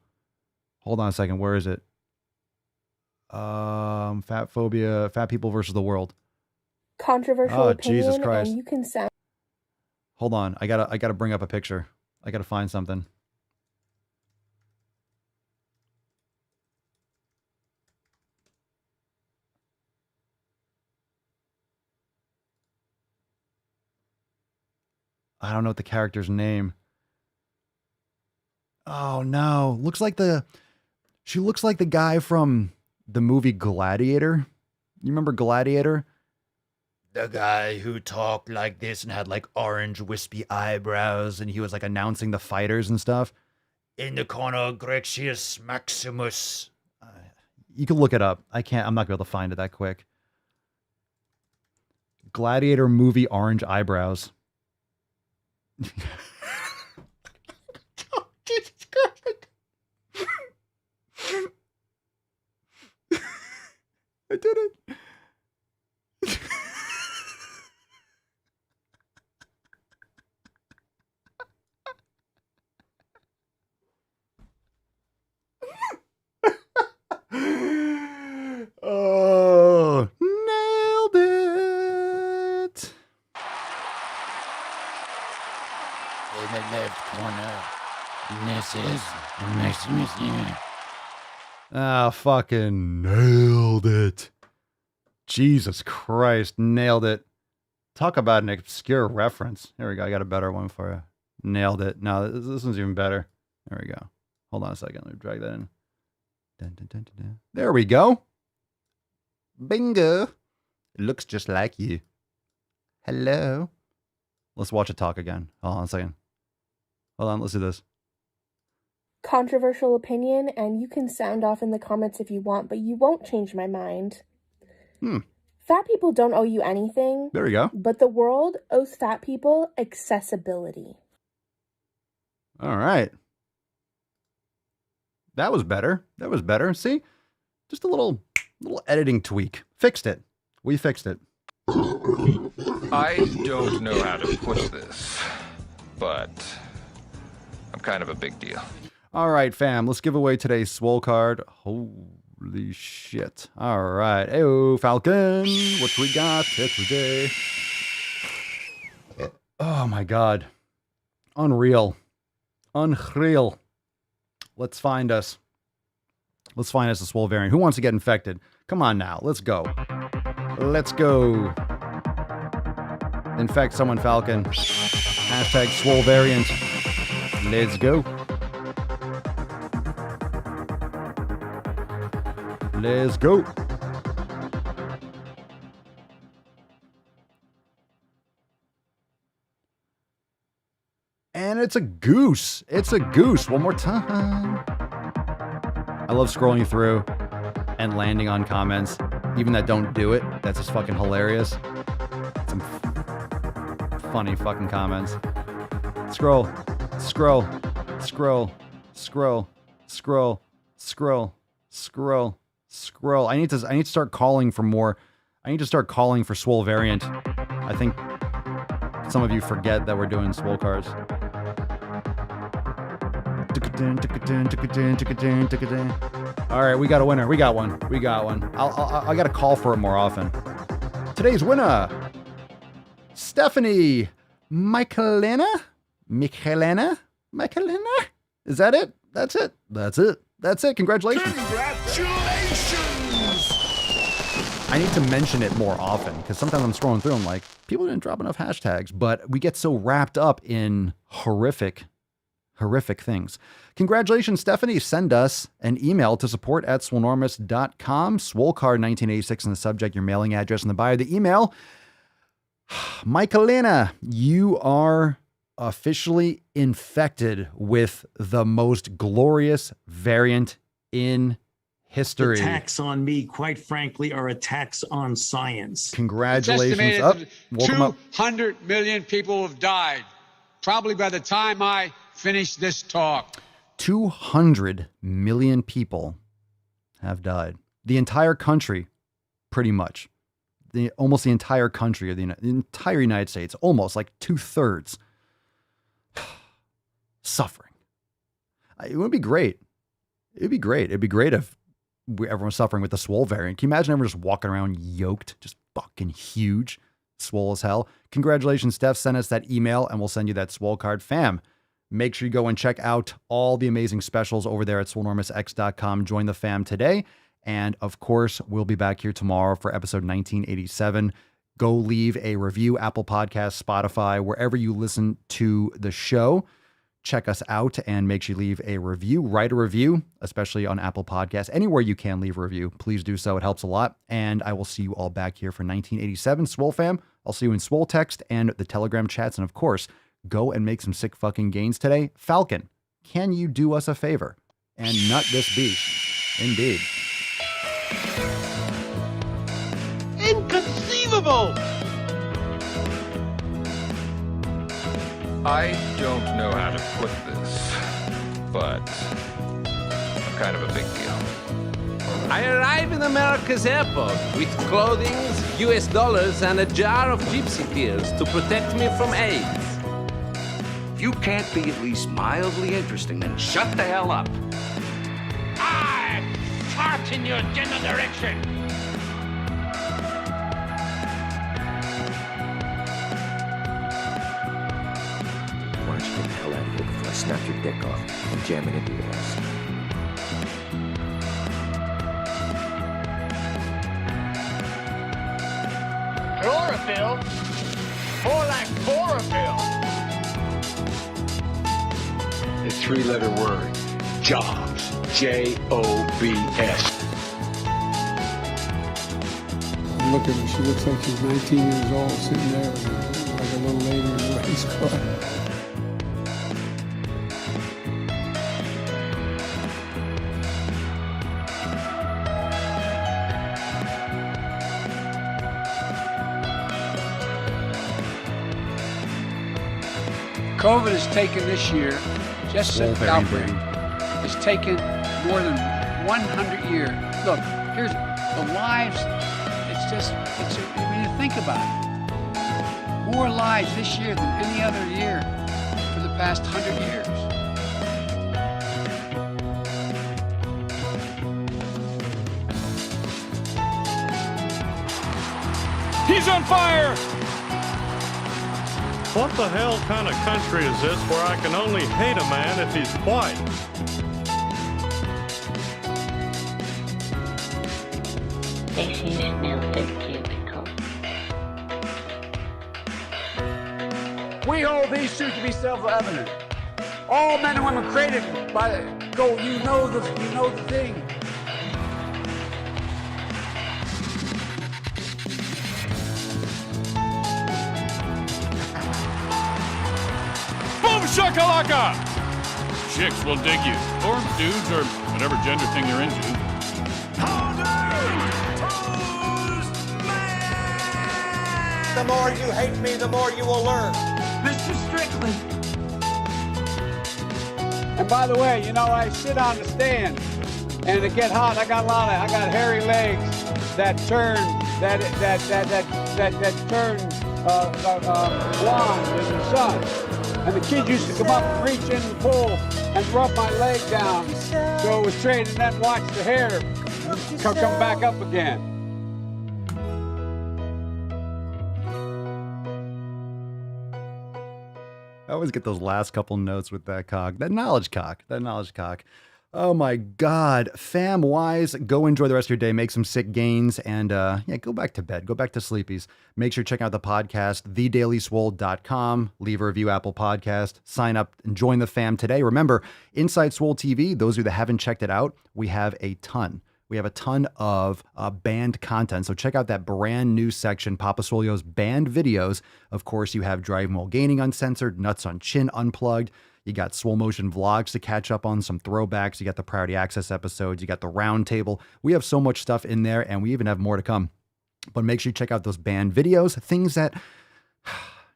Hold on a second. Where is it? Fat phobia, fat people versus the world. Controversial opinion, Jesus Christ. and you can sound. Hold on. I gotta bring up a picture. I gotta find something. I don't know what the character's name. Oh no. She looks like the guy from the movie Gladiator. You remember Gladiator? The guy who talked like this and had like orange wispy eyebrows, and he was like announcing the fighters and stuff. In the corner, Grexius Maximus. You can look it up. I'm not gonna be able to find it that quick. Gladiator movie orange eyebrows. Oh, Jesus Christ. I did it. Oh, nailed it. In the left corner, this is Maximus. Ah, fucking nailed it. Jesus Christ, nailed it. Talk about an obscure reference. Here we go. I got a better one for you. Nailed it. No, this one's even better. There we go. Hold on a second. Let me drag that in. Dun, dun, dun, dun, dun. There we go. Bingo. It looks just like you. Hello. Let's watch it talk again. Hold on a second. Hold on. Let's do this. Controversial opinion, and you can sound off in the comments if you want, but you won't change my mind. Fat people don't owe you anything. There we go. But the world owes fat people accessibility. All right. That was better. That was better. See? Just a little editing tweak. Fixed it. We fixed it. I don't know how to put this, but I'm kind of a big deal. All right, fam. Let's give away today's Swole card. Holy shit. All right. Heyo, Falcon. What we got today? Oh, my God. Unreal. Unreal. Let's find us a Swole variant. Who wants to get infected? Come on now. Let's go. Let's go. Infect someone, Falcon. Hashtag Swole variant. Let's go. Let's go. And it's a goose. It's a goose. One more time. I love scrolling through and landing on comments, even that don't do it. That's just fucking hilarious. Some funny fucking comments. Scroll, scroll, scroll, scroll, scroll, scroll, scroll, scroll. I need to start calling for more. I need to start calling for Swole variant. I think some of you forget that we're doing Swole cards. All right, we got a winner. We got one. We got one. I got to call for it more often. Today's winner, Stephanie Michelena. Is that it? That's it. That's it. That's it. Congratulations. Congratulations! I need to mention it more often because sometimes I'm scrolling through. I'm like, people didn't drop enough hashtags, but we get so wrapped up in horrific things. Congratulations, Stephanie. Send us an email to support@swolenormous.com. Swolecard1986 in the subject, your mailing address in the bio. The email, Michelena, you are officially infected with the most glorious variant in history. Attacks on me, quite frankly, are attacks on science. Congratulations. Welcome up. 200 million people have died, probably by the time I finish this talk. 200 million people have died. The entire country, pretty much. Almost the entire country of the entire United States, almost like 2/3. Suffering. It would be great. It'd be great. It'd be great if everyone's suffering with the Swole variant. Can you imagine everyone just walking around yoked, just fucking huge, swole as hell? Congratulations, Steph. Send us that email and we'll send you that Swole card. Fam, make sure you go and check out all the amazing specials over there at swolenormousx.com. Join the fam today. And of course, we'll be back here tomorrow for episode 1987. Go leave a review, Apple Podcasts, Spotify, wherever you listen to the show. Check us out and make sure you leave a review. Write a review, especially on Apple Podcasts. Anywhere you can leave a review, please do so. It helps a lot. And I will see you all back here for 1987. Swole fam, I'll see you in Swole text and the Telegram chats. And of course, go and make some sick fucking gains today. Falcon, can you do us a favor and nut this beast? Indeed. Inconceivable! I don't know how to put this, but I'm kind of a big deal. I arrive in America's airport with clothing, US dollars, and a jar of gypsy tears to protect me from AIDS. If you can't be at least mildly interesting, then shut the hell up. I fart in your general direction. Why don't you get the hell out of here before I snap your dick off and jam it into your ass? Chlorophyll? More like chlorophyll. The three-letter word, jobs. J-O-B-S. Look at her. She looks like she's 19 years old, sitting there like a little lady in a race car. COVID has taken this year, just since the outbreak, has taken more than 100 years. Look, here's the lives. When you think about it, more lives this year than any other year for the past 100 years. He's on fire! What the hell kind of country is this where I can only hate a man if he's white? They smell their cubicle. We hold these truths to be self-evident. All men and women created by go. You know the thing. Boom shakalaka! Chicks will dig you, or dudes, or whatever gender thing you're into. The more you hate me, the more you will learn. Mr. Strickland. And by the way, you know, I sit on the stand, and it get hot. I got hairy legs that turn blonde in the sun. And the kids used to come up and reach in the pool and rub my leg down, so it was straight, and then watch the hair come back up again. I always get those last couple notes with that cock, that knowledge cock. Oh my God. Fam wise, go enjoy the rest of your day. Make some sick gains and go back to bed. Go back to sleepies. Make sure to check out the podcast, thedailyswole.com. Leave a review, Apple Podcast. Sign up and join the fam today. Remember, Inside Swole TV, those of you that haven't checked it out, we have a ton of banned content. So check out that brand new section, Papa Swolio's banned videos. Of course, you have Driving While Gaining Uncensored, Nuts on Chin Unplugged. You got Swole Motion vlogs to catch up on, some throwbacks. You got the Priority Access episodes. You got the round table. We have so much stuff in there, and we even have more to come. But make sure you check out those banned videos, things that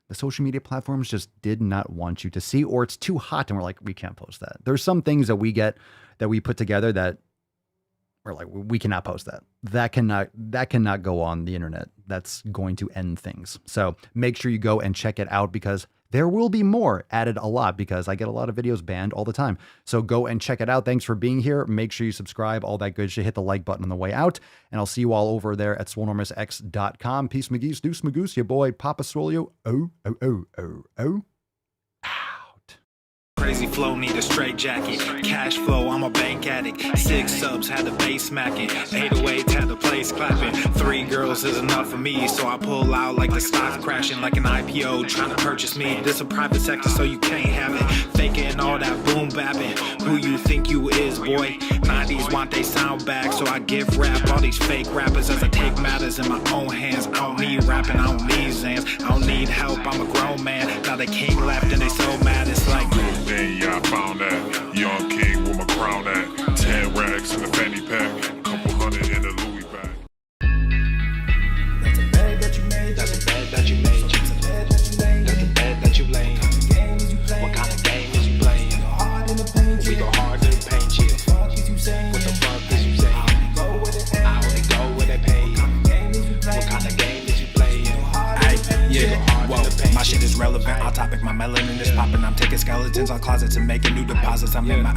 the social media platforms just did not want you to see, or it's too hot, and we're like, we can't post that. There's some things that we get that we put together that we're like, we cannot post that. That cannot go on the internet. That's going to end things. So make sure you go and check it out, because there will be more added a lot, because I get a lot of videos banned all the time. So go and check it out. Thanks for being here. Make sure you subscribe, all that good shit. Hit the like button on the way out. And I'll see you all over there at swolenormousx.com. Peace, McGee's, deuce, Magoose, your boy, Papa Swolio. Oh. crazy flow, need a straight jacket. Cash flow, I'm a bank addict. 6 subs, had the bass smacking. 808s, had the place clapping. 3 girls is enough for me, so I pull out like the stock crashing. Like an IPO, trying to purchase me. This a private sector, so you can't have it. Faking all that boom bapping. Who you think you is, boy? 90s want they sound back, so I give rap all these fake rappers as I take matters in my own hands. I don't need rapping, I don't need Zans. I don't need help, I'm a grown man. Now they king left and they so mad, it's like yeah, I found that young king with my crown at 10 racks in the fanny pack, couple hundred in the Louis bag. that's a bed that you made, that's a bed that you made, that's a bed that you laid. What kind of game is you playing? We go hard in the paint, yeah. What the fuck is you saying? I only go where they pay. What kind of game is you playing? Yeah, whoa, my shit is relevant. Our topic, my melanin is popping. I'm taking skeletons on closets and making new deposits. I'm in my